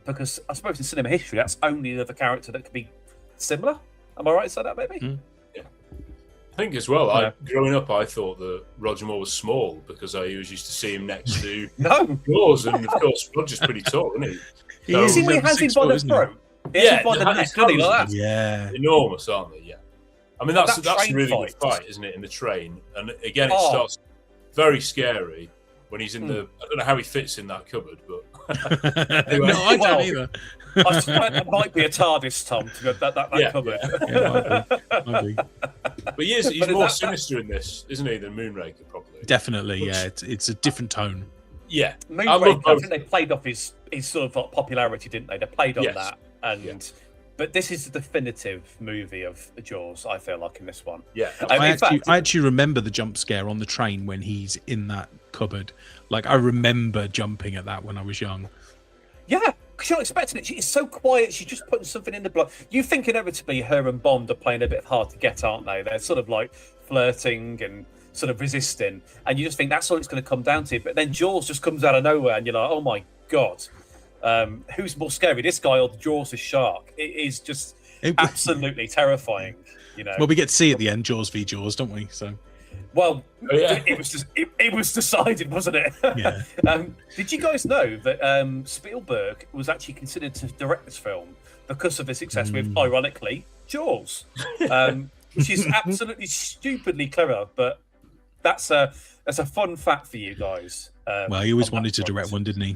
[SPEAKER 5] because I suppose in cinema history that's only the character that could be similar. Am I right to say that, maybe?
[SPEAKER 7] Yeah. I think as well, growing up, I thought that Roger Moore was small because I was used to see him next to Jaws, and of course, Roger's pretty tall, isn't he?
[SPEAKER 5] You see when he has him by the throat? Yeah, by the neck, like that.
[SPEAKER 6] Yeah.
[SPEAKER 7] Enormous, aren't they? Yeah. I mean, that's a really good fight, isn't it, in the train? And again, it starts very scary when he's in the... I don't know how he fits in that cupboard, but...
[SPEAKER 6] Anyway. No, I don't either.
[SPEAKER 5] I swear that might be a TARDIS, Tom, to go that cupboard.
[SPEAKER 6] Yeah, might be.
[SPEAKER 7] But he's more sinister in this, isn't he, than Moonraker, probably?
[SPEAKER 6] Definitely, it's a different tone.
[SPEAKER 7] Yeah.
[SPEAKER 5] Moonraker, I think they played off his sort of like popularity, didn't they? They played on that. But this is the definitive movie of Jaws, I feel like, in this one.
[SPEAKER 7] Yeah.
[SPEAKER 6] I actually remember the jump scare on the train when he's in that cupboard. Like, I remember jumping at that when I was young.
[SPEAKER 5] Yeah, because you're not expecting it. She's so quiet. She's just putting something in the blood. You think inevitably her and Bond are playing a bit hard to get, aren't they? They're sort of like flirting and sort of resisting. And you just think that's all it's going to come down to. But then Jaws just comes out of nowhere and you're like, oh my God. Who's more scary, this guy or the Jaws' shark? It is just absolutely terrifying, you know.
[SPEAKER 6] Well, we get to see at the end Jaws v Jaws, don't we? So,
[SPEAKER 5] well, it was decided, wasn't it?
[SPEAKER 6] Yeah.
[SPEAKER 5] Did you guys know that Spielberg was actually considered to direct this film because of the success with, ironically, Jaws, which is absolutely stupidly clever, but that's a fun fact for you guys.
[SPEAKER 6] Well, he always wanted to direct one, didn't he?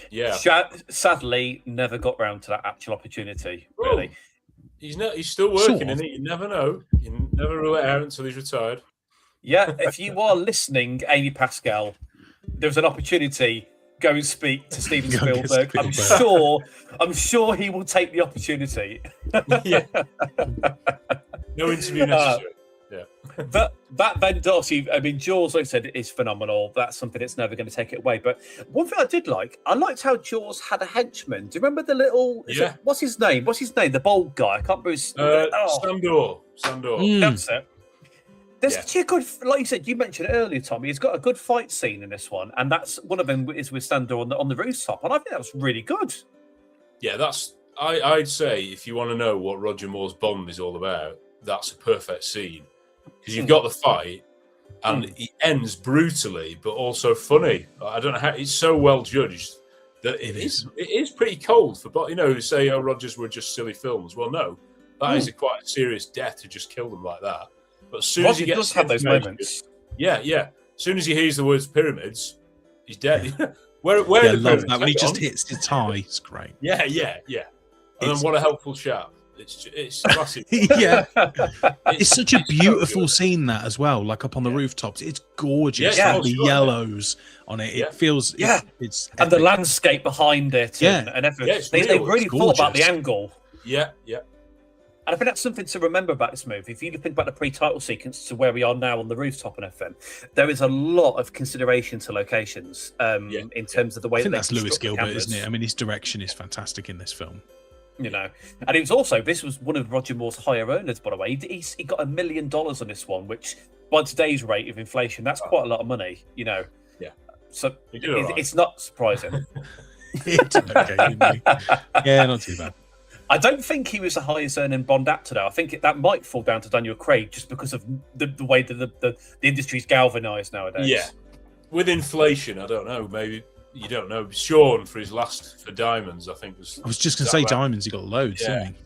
[SPEAKER 7] Yeah.
[SPEAKER 5] Sadly, never got round to that actual opportunity. Really,
[SPEAKER 7] he's still working, isn't he? You never know. You never rule it out until he's retired.
[SPEAKER 5] Yeah, if you are listening, Amy Pascal, there's an opportunity. Go and speak to Steven Spielberg. I'm sure he will take the opportunity.
[SPEAKER 7] Yeah. No interview necessary.
[SPEAKER 5] But that Ben Darcy, I mean, Jaws, like I said, is phenomenal. That's something that's never going to take it away. But one thing I did like, I liked how Jaws had a henchman. Do you remember the little? What's his name? The bold guy. I can't remember his.
[SPEAKER 7] Sandor.
[SPEAKER 5] That's it. There's actually a good, like you said, you mentioned it earlier, Tommy. He's got a good fight scene in this one, and that's one of them is with Sandor on the rooftop, and I think that was really good.
[SPEAKER 7] Yeah, I'd say if you want to know what Roger Moore's Bond is all about, that's a perfect scene. Because you've got the fight, and it ends brutally, but also funny. I don't know how it's so well judged that it is pretty cold for, you know, say, oh, Rogers were just silly films. Well, no, that is quite a serious death to just kill them like that. But as soon as he does have those moments, yeah. As soon as he hears the words pyramids, he's dead. where are the pyramids?
[SPEAKER 6] That when he just hits his tie, it's great.
[SPEAKER 7] Yeah. And then what a helpful chap. It's classic.
[SPEAKER 6] Yeah. It's such a beautiful scene, that as well, like up on the rooftops. It's gorgeous. The yellows on it. It feels it's
[SPEAKER 5] and the landscape behind it and everything. They really thought about the angle.
[SPEAKER 7] Yeah.
[SPEAKER 5] And I think that's something to remember about this movie. If you think about the pre-title sequence to where we are now on the rooftop and everything, there is a lot of consideration to locations in terms of the way
[SPEAKER 6] I think
[SPEAKER 5] they
[SPEAKER 6] that's Lewis
[SPEAKER 5] construct the
[SPEAKER 6] Gilbert,
[SPEAKER 5] cameras.
[SPEAKER 6] isn't it? I mean, his direction is fantastic in this film.
[SPEAKER 5] You know, and it was also, this was one of Roger Moore's higher earners, by the way. He got $1 million on this one, which by today's rate of inflation, that's quite a lot of money. You know, so
[SPEAKER 7] He did all right.
[SPEAKER 5] it's not surprising.
[SPEAKER 6] It's okay, isn't he? Yeah, not too bad.
[SPEAKER 5] I don't think he was the highest earning Bond actor, though. I think that might fall down to Daniel Craig just because of the way that the industry's galvanised nowadays.
[SPEAKER 7] Yeah, with inflation, I don't know. Maybe you don't know. Sean for his last for Diamonds, I think was.
[SPEAKER 6] I was just going to
[SPEAKER 7] that
[SPEAKER 6] say
[SPEAKER 7] right?
[SPEAKER 6] Diamonds, he got loads,
[SPEAKER 7] Yeah.
[SPEAKER 6] didn't he?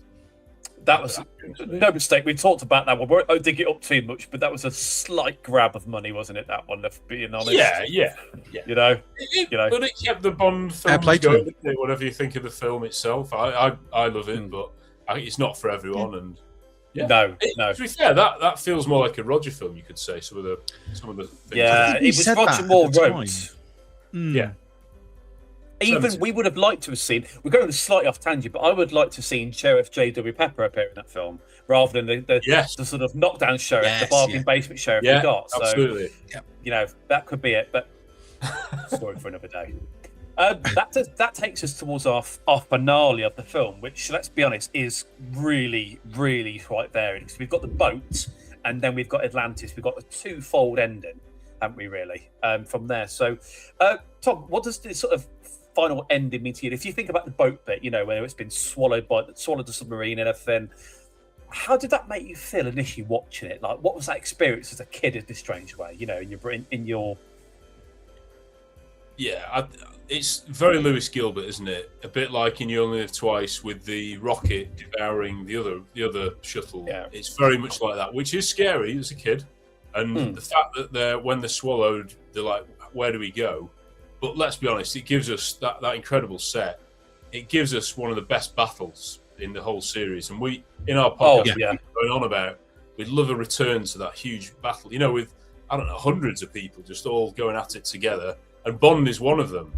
[SPEAKER 5] That was no mistake. We talked about that one. We won't dig it up too much, but that was a slight grab of money, wasn't it? That one, if being honest.
[SPEAKER 7] Yeah.
[SPEAKER 5] You know,
[SPEAKER 7] But it kept the Bond
[SPEAKER 6] Fair
[SPEAKER 7] films
[SPEAKER 6] play to
[SPEAKER 7] going.
[SPEAKER 6] him.
[SPEAKER 7] Didn't it? Whatever you think of the film itself, I love it, but it's not for everyone. And
[SPEAKER 5] no.
[SPEAKER 7] to be fair, that feels more like a Roger film. You could say some of the things.
[SPEAKER 5] Yeah,
[SPEAKER 6] think he
[SPEAKER 5] it was
[SPEAKER 6] said
[SPEAKER 5] Roger
[SPEAKER 6] that at
[SPEAKER 5] Moore
[SPEAKER 6] the
[SPEAKER 5] wrote.
[SPEAKER 6] time.
[SPEAKER 7] Yeah.
[SPEAKER 5] Even we would have liked to have seen. We're going slightly off tangent, but I would like to have seen Sheriff J.W. Pepper appear in that film rather than the sort of knockdown sheriff,
[SPEAKER 6] Yes,
[SPEAKER 5] the bargain basement sheriff we
[SPEAKER 7] Yeah,
[SPEAKER 5] got. So
[SPEAKER 7] absolutely.
[SPEAKER 5] you know that could be it, but story for another day. That takes us towards our finale of the film, which, let's be honest, is really, really quite varied. Because we've got the boat, and then we've got Atlantis. We've got a twofold ending, haven't we? Really, from there. So, Tom, what does this sort of final ending mean to you? If you think about the boat bit, you know, where it's been swallowed the submarine and everything. How did that make you feel initially watching it? Like, what was that experience as a kid in this strange way? You know, in your
[SPEAKER 7] it's very Lewis Gilbert, isn't it? A bit like in You Only Live Twice with the rocket devouring the other shuttle.
[SPEAKER 5] Yeah.
[SPEAKER 7] It's very much like that, which is scary as a kid. And the fact that when they're swallowed, they're like, where do we go? But let's be honest, it gives us that incredible set. It gives us one of the best battles in the whole series. And we, in our podcast, going on about, we'd love a return to that huge battle, you know, with, I don't know, hundreds of people just all going at it together. And Bond is one of them.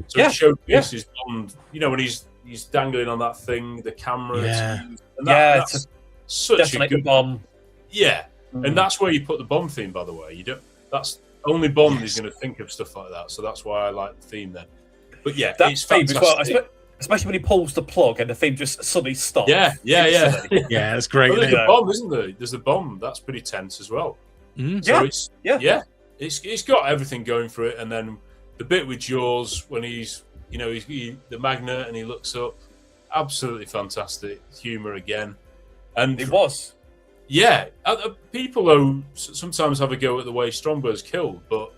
[SPEAKER 7] So it showcases Bond, you know, when he's dangling on that thing, the camera.
[SPEAKER 6] Yeah.
[SPEAKER 7] And that's such a good
[SPEAKER 5] bomb.
[SPEAKER 7] Yeah. And that's where you put the Bond theme, by the way. You don't. That's only Bond is going to think of stuff like that. So that's why I like the theme then. But yeah,
[SPEAKER 5] That's
[SPEAKER 7] it's
[SPEAKER 5] theme as
[SPEAKER 7] fantastic.
[SPEAKER 5] well, especially when he pulls the plug and the theme just suddenly stops.
[SPEAKER 7] Yeah.
[SPEAKER 6] Yeah, that's great.
[SPEAKER 7] Well, there's
[SPEAKER 6] isn't
[SPEAKER 7] the bomb, isn't there? There's the bomb. That's pretty tense as well.
[SPEAKER 6] it?
[SPEAKER 7] So it's got everything going for it. And then the bit with Jaws when he's, you know, he's the magnet and he looks up, absolutely fantastic humor again. And
[SPEAKER 5] It was.
[SPEAKER 7] yeah, people though sometimes have a go at the way Stromberg's killed, but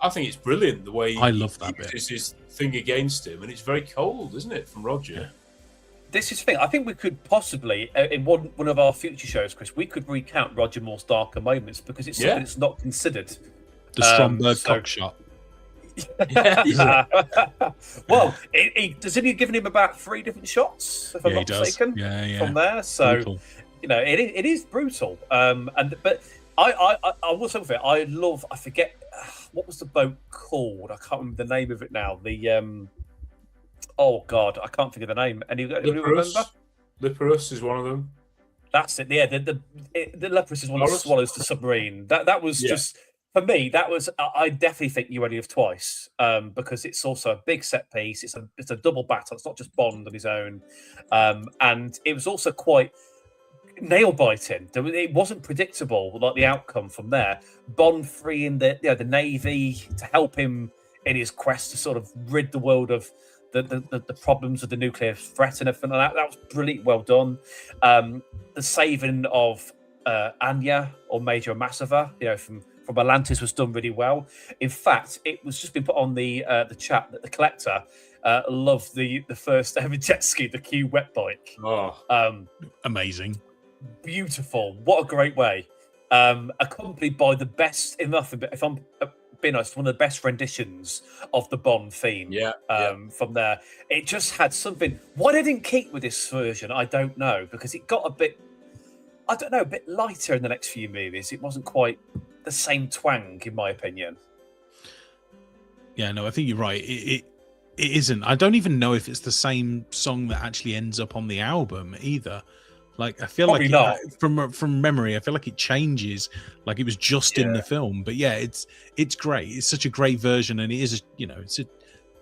[SPEAKER 7] I think it's brilliant the way
[SPEAKER 6] I love that
[SPEAKER 7] he
[SPEAKER 6] bit.
[SPEAKER 7] uses his thing against him, and it's very cold, isn't it, from Roger?
[SPEAKER 6] Yeah.
[SPEAKER 5] This is the thing. I think we could possibly, in one of our future shows, Chris, we could recount Roger Moore's darker moments because it's something that's not considered.
[SPEAKER 6] The Stromberg
[SPEAKER 5] so-
[SPEAKER 6] cock shot.
[SPEAKER 5] Well, doesn't he given him about 3 different shots, if I'm
[SPEAKER 6] Yeah, he
[SPEAKER 5] not
[SPEAKER 6] does.
[SPEAKER 5] mistaken,
[SPEAKER 6] Yeah.
[SPEAKER 5] from there? So,
[SPEAKER 6] Brutal.
[SPEAKER 5] you know, it is brutal. But I will say with it, I forget what was the boat called. I can't remember the name of it now. The oh god, I can't think of the name. Anybody remember?
[SPEAKER 7] Liparus is one of them.
[SPEAKER 5] That's it. Yeah, the Leprous is one that
[SPEAKER 7] Loris?
[SPEAKER 5] swallows the submarine. That was just for me. That was I definitely think You Only Live Twice because it's also a big set piece. It's a double battle. It's not just Bond on his own, and it was also quite nail biting. It wasn't predictable, like the outcome from there. Bond freeing the Navy to help him in his quest to sort of rid the world of the problems of the nuclear threat and everything like that. That was brilliantly well done. The saving of Anya or Major Massava, you know, from Atlantis was done really well. In fact, it was just been put on the chat that the collector loved the first ever jet ski, the Q wet bike.
[SPEAKER 7] Oh,
[SPEAKER 6] Amazing.
[SPEAKER 5] Beautiful. What a great way. Accompanied by the best, if I'm being honest, one of the best renditions of the Bond theme. From there. It just had something. Why they didn't keep with this version, I don't know, because it got a bit lighter in the next few movies. It wasn't quite the same twang, in my opinion.
[SPEAKER 6] Yeah, no, I think you're right. It isn't. I don't even know if it's the same song that actually ends up on the album either. Like I feel
[SPEAKER 5] Probably
[SPEAKER 6] like
[SPEAKER 5] not.
[SPEAKER 6] from memory, I feel like it changes. Like it was just in the film, but yeah, it's great. It's such a great version, and it is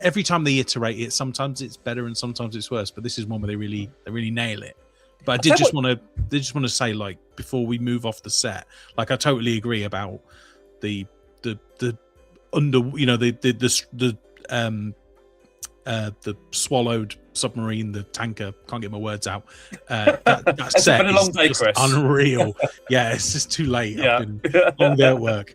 [SPEAKER 6] every time they iterate it, sometimes it's better and sometimes it's worse. But this is one where they really nail it. But I did just want to say, like, before we move off the set, like I totally agree about the under, you know, the swallowed submarine, the tanker, can't get my words out. That set
[SPEAKER 5] been a long
[SPEAKER 6] is
[SPEAKER 5] day,
[SPEAKER 6] just
[SPEAKER 5] Chris.
[SPEAKER 6] unreal. Yeah, it's just too late.
[SPEAKER 5] Yeah.
[SPEAKER 6] I've been long day at work.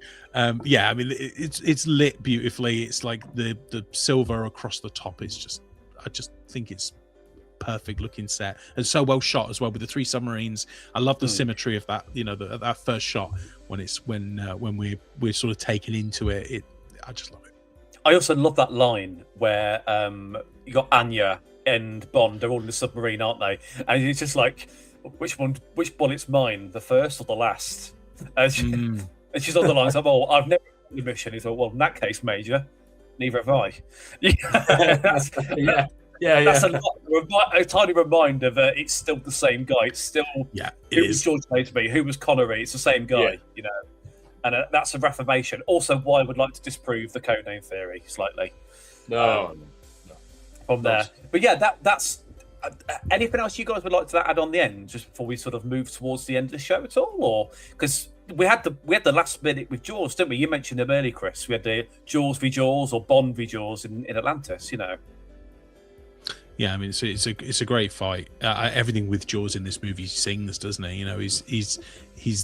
[SPEAKER 6] Yeah, I mean it's lit beautifully. It's like the silver across the top. I just think it's perfect looking set and so well shot as well with the 3 submarines. I love the symmetry of that. You know, that first shot when we're sort of taken into it. I just love it. I
[SPEAKER 5] also love that line where you got Anya and Bond, they're all in the submarine, aren't they? And it's just like, which bullet's mine, the first or the last? And she's on the lines of, oh, I've never done the mission. He's like, well, in that case, Major, neither have I. That's a tiny reminder that it's still the same guy. It's still it was George Lazenby, who was Connery. It's the same guy, you know. And that's a reformation. Also, why I would like to disprove the codename theory slightly.
[SPEAKER 7] No.
[SPEAKER 5] From there, but yeah, that's. Anything else you guys would like to add on the end, just before we sort of move towards the end of the show at all, or because we had the last minute with Jaws, didn't we? You mentioned them earlier, Chris. We had the Jaws v Jaws or Bond v Jaws in Atlantis. You know.
[SPEAKER 6] Yeah, I mean it's a great fight. Everything with Jaws in this movie sings, doesn't he? You know, he's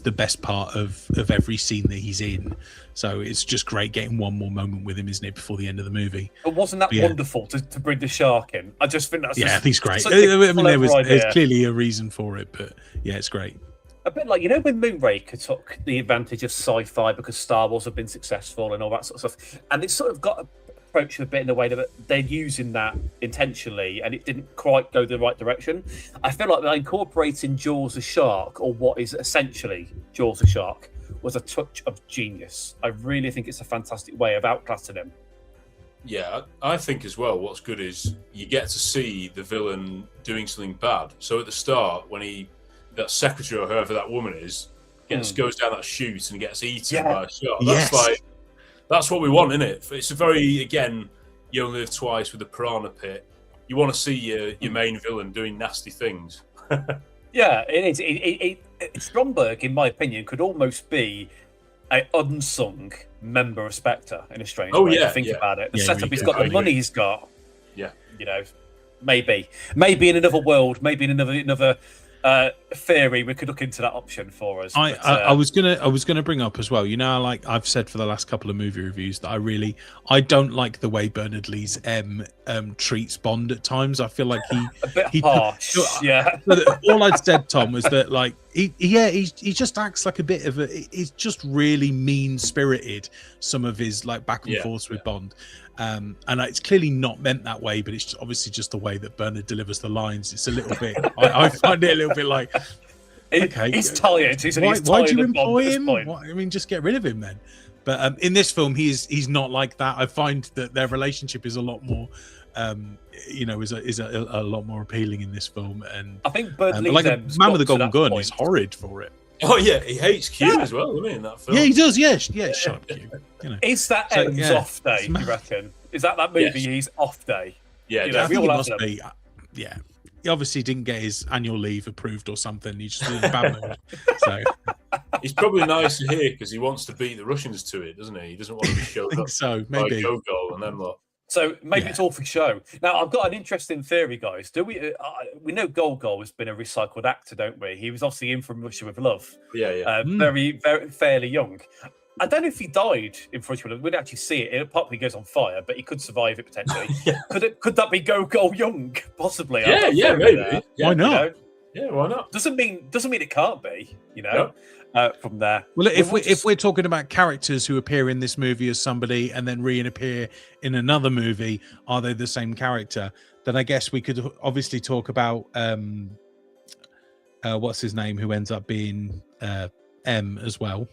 [SPEAKER 6] the best part of every scene that he's in. So it's just great getting one more moment with him, isn't it, before the end of the movie?
[SPEAKER 5] But wasn't that wonderful to bring the shark in? I just think that's
[SPEAKER 6] I think it's great. I mean, there's clearly a reason for it, but yeah, it's great.
[SPEAKER 5] A bit like, you know, when Moonraker took the advantage of sci-fi because Star Wars had been successful and all that sort of stuff, and it sort of got approached a bit in the way that they're using that intentionally, and it didn't quite go the right direction. I feel like by incorporating Jaws the shark, or what is essentially Jaws the shark, was a touch of genius. I really think it's a fantastic way of outclassing him.
[SPEAKER 7] Yeah, I think as well, what's good is you get to see the villain doing something bad. So at the start, when that secretary or whoever that woman is, goes down that chute and gets eaten by a shark. That's what we want, isn't it? It's a very, again, you only live twice with the piranha pit. You want to see your main villain doing nasty things.
[SPEAKER 5] Yeah, it is. Stromberg, in my opinion, could almost be an unsung member of Spectre in a strange way.
[SPEAKER 7] Yeah,
[SPEAKER 5] think about it. The setup he's
[SPEAKER 7] got,
[SPEAKER 5] the money he's got.
[SPEAKER 7] Yeah,
[SPEAKER 5] you know, maybe in another world, maybe in another theory, we could look into that option for us.
[SPEAKER 6] I was gonna bring up as well, you know, like I've said for the last couple of movie reviews, that I don't like the way Bernard Lee's treats Bond at times. I feel like
[SPEAKER 5] a bit harsh.
[SPEAKER 6] All I'd said, Tom, was that like he just acts like a bit of he's just really mean spirited, some of his like back and forth with Bond. And it's clearly not meant that way, but it's obviously just the way that Bernard delivers the lines. It's a little bit. I find it a little bit like, okay,
[SPEAKER 5] he's tired.
[SPEAKER 6] Why do you employ him? I mean, just get rid of him then. But in this film, he's not like that. I find that their relationship is a lot more, is a lot more appealing in this film. And
[SPEAKER 5] I think Bernard
[SPEAKER 6] like a Man with a Golden Gun is horrid for it.
[SPEAKER 7] Oh yeah, he hates Q as well, doesn't he, in that film?
[SPEAKER 6] Yeah, he does. Yeah, shut up, Q. You know.
[SPEAKER 5] Is that M's off day? You reckon? Is that movie?
[SPEAKER 7] Yes.
[SPEAKER 5] He's off day.
[SPEAKER 7] Yeah,
[SPEAKER 6] I think it must be. Yeah, he obviously didn't get his annual leave approved or something. He just was in a bad mood. So
[SPEAKER 7] he's probably nice here because he wants to beat the Russians to it, doesn't he? He doesn't want to be showed up.
[SPEAKER 6] So maybe
[SPEAKER 7] Gogol and them lot.
[SPEAKER 5] So maybe it's all for show. Now, I've got an interesting theory, guys. Do we know Gogol has been a recycled actor, don't we? He was obviously in From Russia with Love.
[SPEAKER 7] Yeah.
[SPEAKER 5] Very, very fairly young. I don't know if he died in From Russia with Love. We didn't actually see it. It probably goes on fire, but he could survive it potentially. Could that be Gogol young? Possibly.
[SPEAKER 7] Yeah, maybe. Yeah,
[SPEAKER 6] why not?
[SPEAKER 7] You know? Yeah, why not?
[SPEAKER 5] Doesn't mean it can't be. You know.
[SPEAKER 7] No.
[SPEAKER 5] From there.
[SPEAKER 6] Well, if we're talking about characters who appear in this movie as somebody and then reappear in another movie, are they the same character? Then I guess we could obviously talk about what's his name, who ends up being M as well.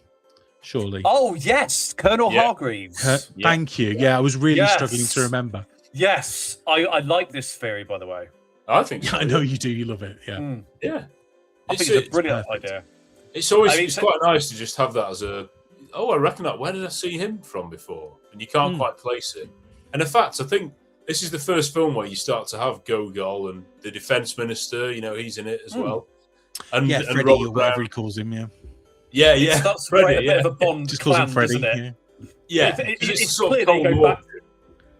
[SPEAKER 6] Surely.
[SPEAKER 5] Oh yes, Colonel Hargreaves.
[SPEAKER 6] Thank you. Yeah, I was really struggling to remember.
[SPEAKER 5] Yes, I like this theory, by the way.
[SPEAKER 7] I think so.
[SPEAKER 6] I know you do. You love it. Yeah.
[SPEAKER 7] Yeah.
[SPEAKER 5] I think it's a brilliant idea.
[SPEAKER 7] It's always
[SPEAKER 5] I mean,
[SPEAKER 7] it's quite nice to just have that as a. Oh, I reckon that. Where did I see him from before? And you can't quite place it. And in fact, I think this is the first film where you start to have Gogol and the defense minister. You know, he's in it as well. And
[SPEAKER 6] Yeah,
[SPEAKER 7] and
[SPEAKER 6] Freddie
[SPEAKER 7] Robert
[SPEAKER 6] or whatever
[SPEAKER 7] Brown.
[SPEAKER 6] he calls him. Yeah,
[SPEAKER 7] Yeah,
[SPEAKER 5] It
[SPEAKER 7] yeah.
[SPEAKER 5] starts to create
[SPEAKER 7] Freddie,
[SPEAKER 5] a bit
[SPEAKER 7] yeah.
[SPEAKER 5] of a Bond
[SPEAKER 6] just calls him
[SPEAKER 5] clan,
[SPEAKER 6] Freddie.
[SPEAKER 5] doesn't it?
[SPEAKER 6] Yeah.
[SPEAKER 7] Yeah,
[SPEAKER 5] It's
[SPEAKER 7] sort of
[SPEAKER 5] clear they
[SPEAKER 7] Cold
[SPEAKER 5] go
[SPEAKER 7] War.
[SPEAKER 5] back.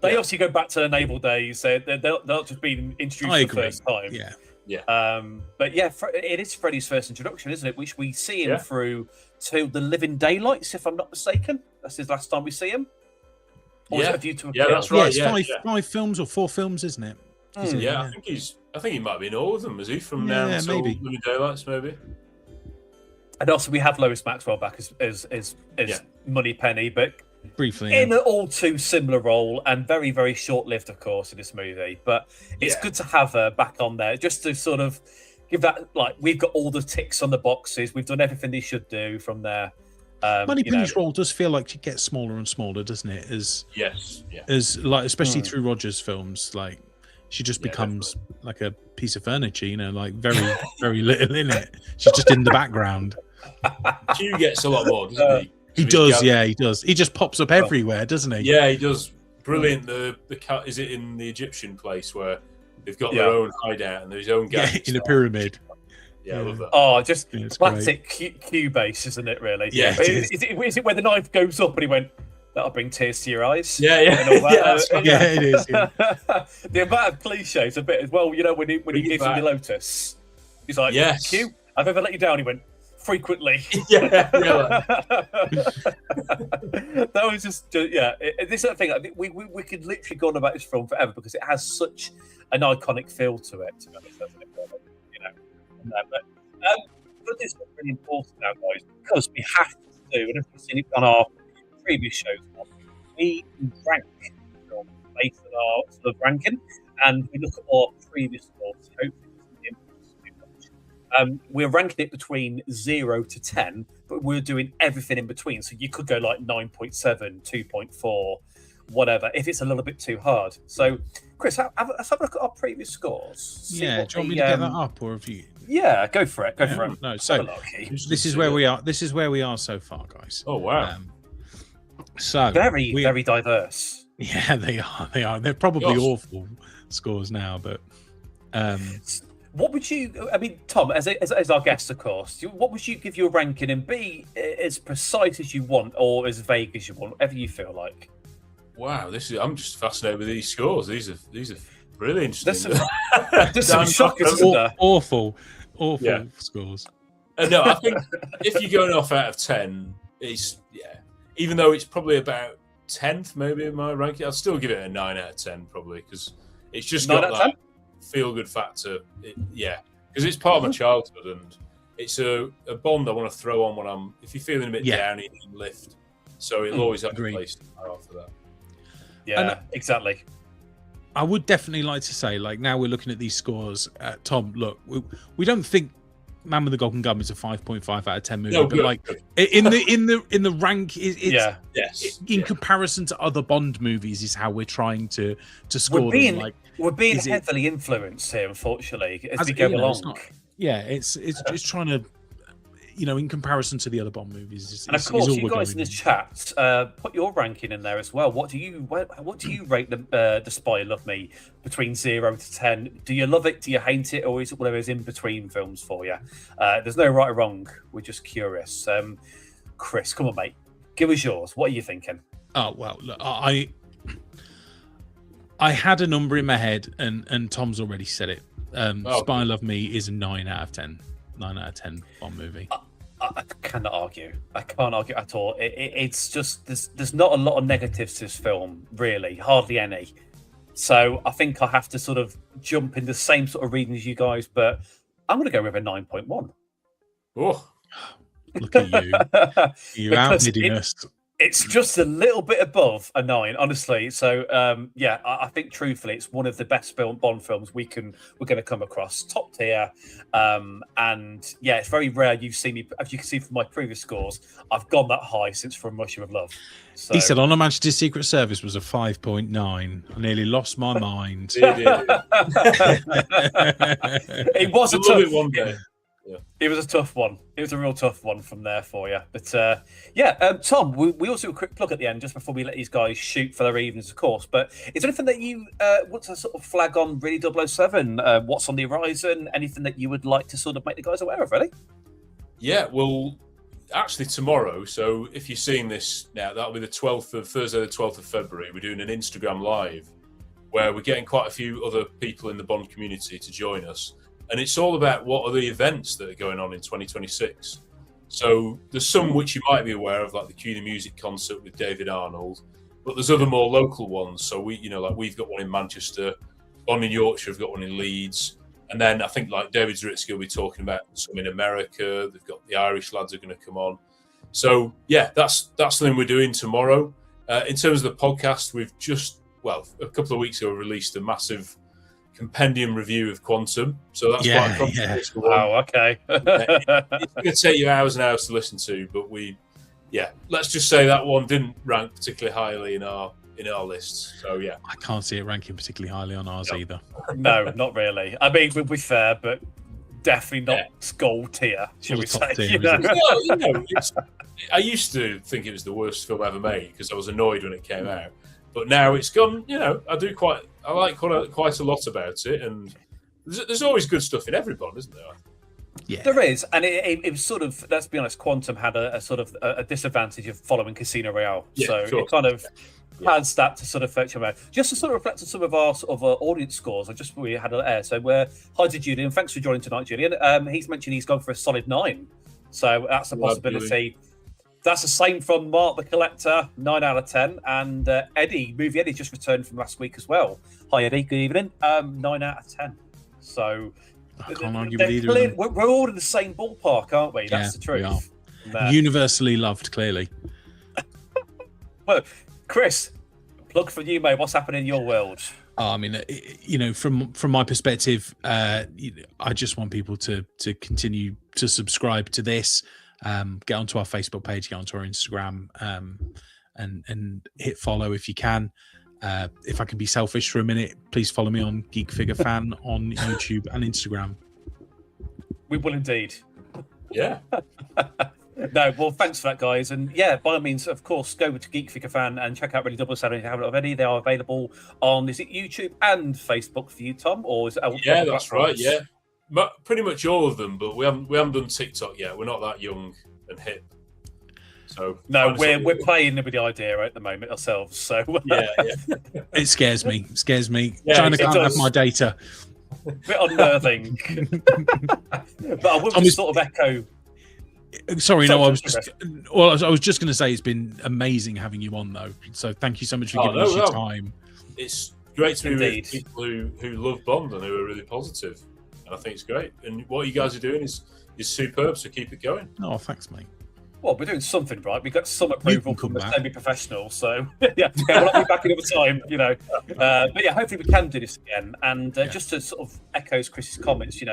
[SPEAKER 5] They obviously go back to the naval days. They're not just being introduced
[SPEAKER 6] I
[SPEAKER 5] for the
[SPEAKER 6] agree.
[SPEAKER 5] first time.
[SPEAKER 6] Yeah,
[SPEAKER 5] But yeah, it is Freddie's first introduction, isn't it? Which we see him
[SPEAKER 7] Yeah.
[SPEAKER 5] through to the Living Daylights, if I'm not mistaken. That's his last time we see him. Or is
[SPEAKER 7] Yeah.
[SPEAKER 5] it A View to a
[SPEAKER 7] Yeah,
[SPEAKER 5] Kill?
[SPEAKER 7] that's
[SPEAKER 6] yeah.
[SPEAKER 7] right.
[SPEAKER 6] It's
[SPEAKER 7] Yeah,
[SPEAKER 6] five films or 4 films, isn't it? Is it?
[SPEAKER 7] Yeah, I think he might be in all of them. Is he from
[SPEAKER 6] Yeah,
[SPEAKER 7] now until
[SPEAKER 6] maybe.
[SPEAKER 7] Living Daylights? Maybe.
[SPEAKER 5] And also we have Lois Maxwell back as
[SPEAKER 7] Yeah.
[SPEAKER 5] Moneypenny, but
[SPEAKER 6] Briefly.
[SPEAKER 5] in
[SPEAKER 6] Yeah.
[SPEAKER 5] an all too similar role and very, very short lived, of course, in this movie. But it's
[SPEAKER 7] Yeah.
[SPEAKER 5] good to have her back on there just to sort of give that, like, we've got all the ticks on the boxes. We've done everything they should do from there.
[SPEAKER 6] Moneypenny's role does feel like she gets smaller and smaller, doesn't it?
[SPEAKER 7] Yes. Yeah.
[SPEAKER 6] As like, especially through Roger's films, like she just becomes like a piece of furniture, you know, like very, very little in it. She's just in the background.
[SPEAKER 7] Q gets a lot more, doesn't he?
[SPEAKER 6] He does, yeah, he does. He just pops up everywhere, doesn't he?
[SPEAKER 7] Yeah, he does. Brilliant. The cat is it in the Egyptian place where they've got their
[SPEAKER 5] Yeah.
[SPEAKER 7] own hideout and their own
[SPEAKER 6] Yeah,
[SPEAKER 7] gadgets.
[SPEAKER 6] in a pyramid.
[SPEAKER 7] Yeah, I love that.
[SPEAKER 5] Oh, just
[SPEAKER 6] Yeah, it's
[SPEAKER 5] classic Q base, isn't it? Really?
[SPEAKER 7] Yeah,
[SPEAKER 5] But
[SPEAKER 7] it
[SPEAKER 5] is it where the knife goes up and he went, "That'll bring tears to your eyes"?
[SPEAKER 7] Yeah, yeah.
[SPEAKER 5] And all that.
[SPEAKER 7] Yeah, that's right.
[SPEAKER 6] Yeah, it is. Yeah.
[SPEAKER 5] The amount of cliches a bit as well. You know, when he
[SPEAKER 7] Bring it
[SPEAKER 5] gives him
[SPEAKER 7] back.
[SPEAKER 5] the Lotus, he's like,
[SPEAKER 7] Yes.
[SPEAKER 5] "Q, I've ever let you down." He went, "Frequently."
[SPEAKER 7] yeah, yeah.
[SPEAKER 5] That was just yeah. This is the thing. I think we could literally go on about this film forever because it has such an iconic feel to it. To be honest, doesn't it? You know, but this is really important now, guys, because we have to do, and if you've seen it on our previous shows, we rank films based on our sort of ranking, and we look at our previous scores. Hopefully, it doesn't influence too much. We're ranking it between 0 to 10, but we're doing everything in between. So you could go like 9.7, 2.4, whatever, if it's a little bit too hard. So, Chris, let's have a look at our previous scores. See
[SPEAKER 6] Yeah,
[SPEAKER 5] what
[SPEAKER 6] do you want me
[SPEAKER 5] the,
[SPEAKER 6] to get that up, or have you?
[SPEAKER 5] Yeah, go for it. Go for it.
[SPEAKER 6] No,
[SPEAKER 5] Have a
[SPEAKER 6] so
[SPEAKER 5] look.
[SPEAKER 6] this is where we are. This is where we are so far, guys.
[SPEAKER 7] Oh wow.
[SPEAKER 6] So
[SPEAKER 5] Very, very diverse.
[SPEAKER 6] Yeah, they are. They are. They're probably
[SPEAKER 7] Gosh.
[SPEAKER 6] awful scores now, but
[SPEAKER 5] What would you? I mean, Tom, as our guest, of course. What would you give your ranking and be as precise as you want or as vague as you want, whatever you feel like?
[SPEAKER 7] Wow, I'm just fascinated with these scores. These are really interesting.
[SPEAKER 5] There's some
[SPEAKER 7] Dan
[SPEAKER 5] shockers,
[SPEAKER 7] Tucker.
[SPEAKER 5] isn't there?
[SPEAKER 6] awful
[SPEAKER 7] Yeah.
[SPEAKER 6] scores.
[SPEAKER 7] No, I think if you're going off out of 10, it's even though it's probably about 10th maybe in my ranking, I'd still give it a 9 out of 10 probably because it's just
[SPEAKER 5] 9
[SPEAKER 7] got
[SPEAKER 5] out of
[SPEAKER 7] that feel-good factor. Because it's part of my childhood and it's a bond I want to throw on when if you're feeling a bit down, you can lift. So it'll always have
[SPEAKER 6] agreed.
[SPEAKER 7] a place after that.
[SPEAKER 5] Yeah, exactly.
[SPEAKER 6] I would definitely like to say, like, now we're looking at these scores. Tom, look, we don't think Man with the Golden Gun is a 5.5 out of 10 movie,
[SPEAKER 7] No,
[SPEAKER 6] but
[SPEAKER 7] good,
[SPEAKER 6] like
[SPEAKER 7] good.
[SPEAKER 6] in the rank, it's
[SPEAKER 7] Yes.
[SPEAKER 6] in comparison to other Bond movies, is how we're trying to score
[SPEAKER 5] We're being
[SPEAKER 6] them. Like,
[SPEAKER 5] we're being
[SPEAKER 6] is it-
[SPEAKER 5] heavily influenced here, unfortunately, as we
[SPEAKER 6] you
[SPEAKER 5] go
[SPEAKER 6] know, it's
[SPEAKER 5] along.
[SPEAKER 6] not- yeah, it's trying to, in comparison to the other Bond movies.
[SPEAKER 5] And of
[SPEAKER 6] is
[SPEAKER 5] course,
[SPEAKER 6] all
[SPEAKER 5] you
[SPEAKER 6] we're
[SPEAKER 5] guys in
[SPEAKER 6] going
[SPEAKER 5] this chat, put your ranking in there as well. What do you rate the Spy Love Me between 0 to 10? Do you love it? Do you hate it? Or is it whatever's in between films for you? There's no right or wrong. We're just curious. Chris, come on, mate. Give us yours. What are you thinking?
[SPEAKER 6] Oh well, look, I had a number in my head, and Tom's already said it. Spy Love Me is a 9 out of 10. 9 out of 10 Bond movie.
[SPEAKER 5] I cannot argue. I can't argue at all. It's just there's not a lot of negatives to this film, really, hardly any. So I think I have to sort of jump in the same sort of reading as you guys, but I'm going to go with a 9.1.
[SPEAKER 7] Oh,
[SPEAKER 6] Look at you. You're
[SPEAKER 5] Because
[SPEAKER 6] outbidding us.
[SPEAKER 5] It's just a little bit above a 9, honestly. So I think truthfully, it's one of the best Bond films we're going to come across. Top tier, and yeah, it's very rare you've seen me. As you can see from my previous scores, I've gone that high since From Russia with Love. So,
[SPEAKER 6] He said, "On a Manchester Secret Service was a 5.9. I nearly lost my mind."
[SPEAKER 5] it was a
[SPEAKER 7] I love it
[SPEAKER 5] tough.
[SPEAKER 7] one day.
[SPEAKER 5] It was a tough one. It was a real tough one from there for you. But Tom, we also do a quick plug at the end just before we let these guys shoot for their evenings, of course. But is there anything that you want to sort of flag on really 007? What's on the horizon? Anything that you would like to sort of make the guys aware of, really?
[SPEAKER 7] Yeah, well, actually tomorrow, so if you're seeing this now, that'll be Thursday the 12th of February. We're doing an Instagram live where we're getting quite a few other people in the Bond community to join us. And it's all about what are the events that are going on in 2026. So there's some which you might be aware of, like the Cue the Music concert with David Arnold, but there's other more local ones. So we've got one in Manchester, Bond in Yorkshire have got one in Leeds. And then I think like David Zritsky will be talking about some in America. They've got the Irish lads are going to come on. So yeah, that's something we're doing tomorrow. In terms of the podcast, we've just, a couple of weeks ago released a massive compendium review of Quantum. So that's quite a controversial one.
[SPEAKER 5] Wow, okay.
[SPEAKER 7] It's going to take you hours and hours to listen to, but let's just say that one didn't rank particularly highly in our lists. So yeah,
[SPEAKER 6] I can't see it ranking particularly highly on ours either.
[SPEAKER 5] No, not really. I mean, we'll be fair, but definitely not gold tier, shall we say?
[SPEAKER 7] I used to think it was the worst film ever made because I was annoyed when it came out. But now it's gone. I like quite a lot about it, and there's always good stuff in every Bond, isn't there?
[SPEAKER 5] Yeah, there is, and it was sort of. Let's be honest, Quantum had a sort of a disadvantage of following Casino Royale, so it kind of has that to sort of fetch about. Just to sort of reflect on some of our sort of audience scores. We had an air. So hi to Julian. Thanks for joining tonight, Julian. He's mentioned he's gone for a solid 9, so that's a possibility. That's the same from Mark the Collector, 9 out of 10. And Movie Eddie just returned from last week as well. Hi, Eddie. Good evening. 9 out of 10. So
[SPEAKER 6] I can't argue with either of them.
[SPEAKER 5] We're all in the same ballpark, aren't we? That's the truth.
[SPEAKER 6] We are. Universally loved, clearly.
[SPEAKER 5] Well, Chris, plug for you, mate. What's happening in your world?
[SPEAKER 6] I mean, from my perspective, I just want people to continue to subscribe to this. Get onto our Facebook page, get onto our Instagram, and hit follow if you can. If I can be selfish for a minute, please follow me on Geek Figure Fan on YouTube and Instagram.
[SPEAKER 5] We will indeed.
[SPEAKER 7] Yeah.
[SPEAKER 5] No, well, thanks for that, guys. And yeah, by all means, of course, go to Geek Figure Fan and check out Really 007 if you haven't already. They are available on YouTube and Facebook for you, Tom? Or is it?
[SPEAKER 7] Yeah, that's right. Yeah. Pretty much all of them, but we haven't done TikTok yet. We're not that young and hip. So
[SPEAKER 5] no, we're playing with the idea at the moment ourselves. So
[SPEAKER 7] yeah.
[SPEAKER 6] It scares me. China can't have my data.
[SPEAKER 5] A bit unnerving. But I will sort of echo.
[SPEAKER 6] Sorry, no, I was just going to say it's been amazing having you on, though. So thank you so much for giving us your time.
[SPEAKER 7] It's great to be with people who love Bond and who are really positive. And I think it's great. And what you guys are doing is superb, so keep it going.
[SPEAKER 6] Oh, thanks, mate.
[SPEAKER 5] Well, we're doing something right. We got some approval from the semi-professional, so we'll be back another time, But yeah, hopefully we can do this again. And just to sort of echo Chris's comments, do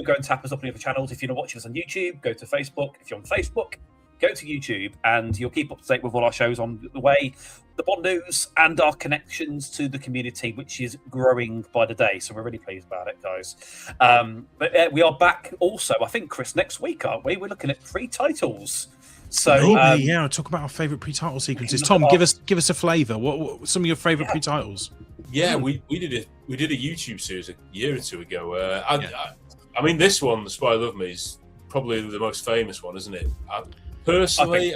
[SPEAKER 5] go and tap us up on the other channels. If you're not watching us on YouTube, go to Facebook. If you're on Facebook, go to YouTube, and you'll keep up to date with all our shows on the way, the Bond news, and our connections to the community, which is growing by the day. So we're really pleased about it, guys. But we are back also, I think, Chris, next week, aren't we? We're looking at pre-titles. So
[SPEAKER 6] I'll talk about our favourite pre-title sequences. Tom, give us a flavour. What some of your favourite pre-titles?
[SPEAKER 7] Yeah, we did a YouTube series a year or two ago. I mean, this one, The Spy Who Loved Me, is probably the most famous one, isn't it? Personally,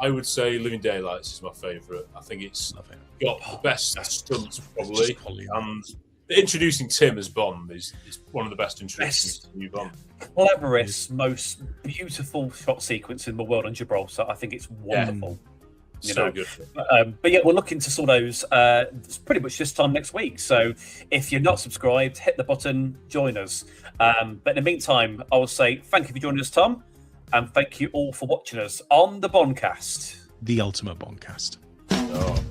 [SPEAKER 7] I would say Living Daylights is my favourite. I think it's got the best stunts, probably. And introducing Tim as Bond is one of the best introductions to new Bond.
[SPEAKER 5] Cleverest, most beautiful shot sequence in the world on Gibraltar. I think it's wonderful.
[SPEAKER 7] So good.
[SPEAKER 5] But yeah, we're looking to sort those pretty much this time next week. So if you're not subscribed, hit the button, join us. But in the meantime, I will say thank you for joining us, Tom. And thank you all for watching us on the Bondcast.
[SPEAKER 6] The ultimate Bondcast.
[SPEAKER 7] Oh.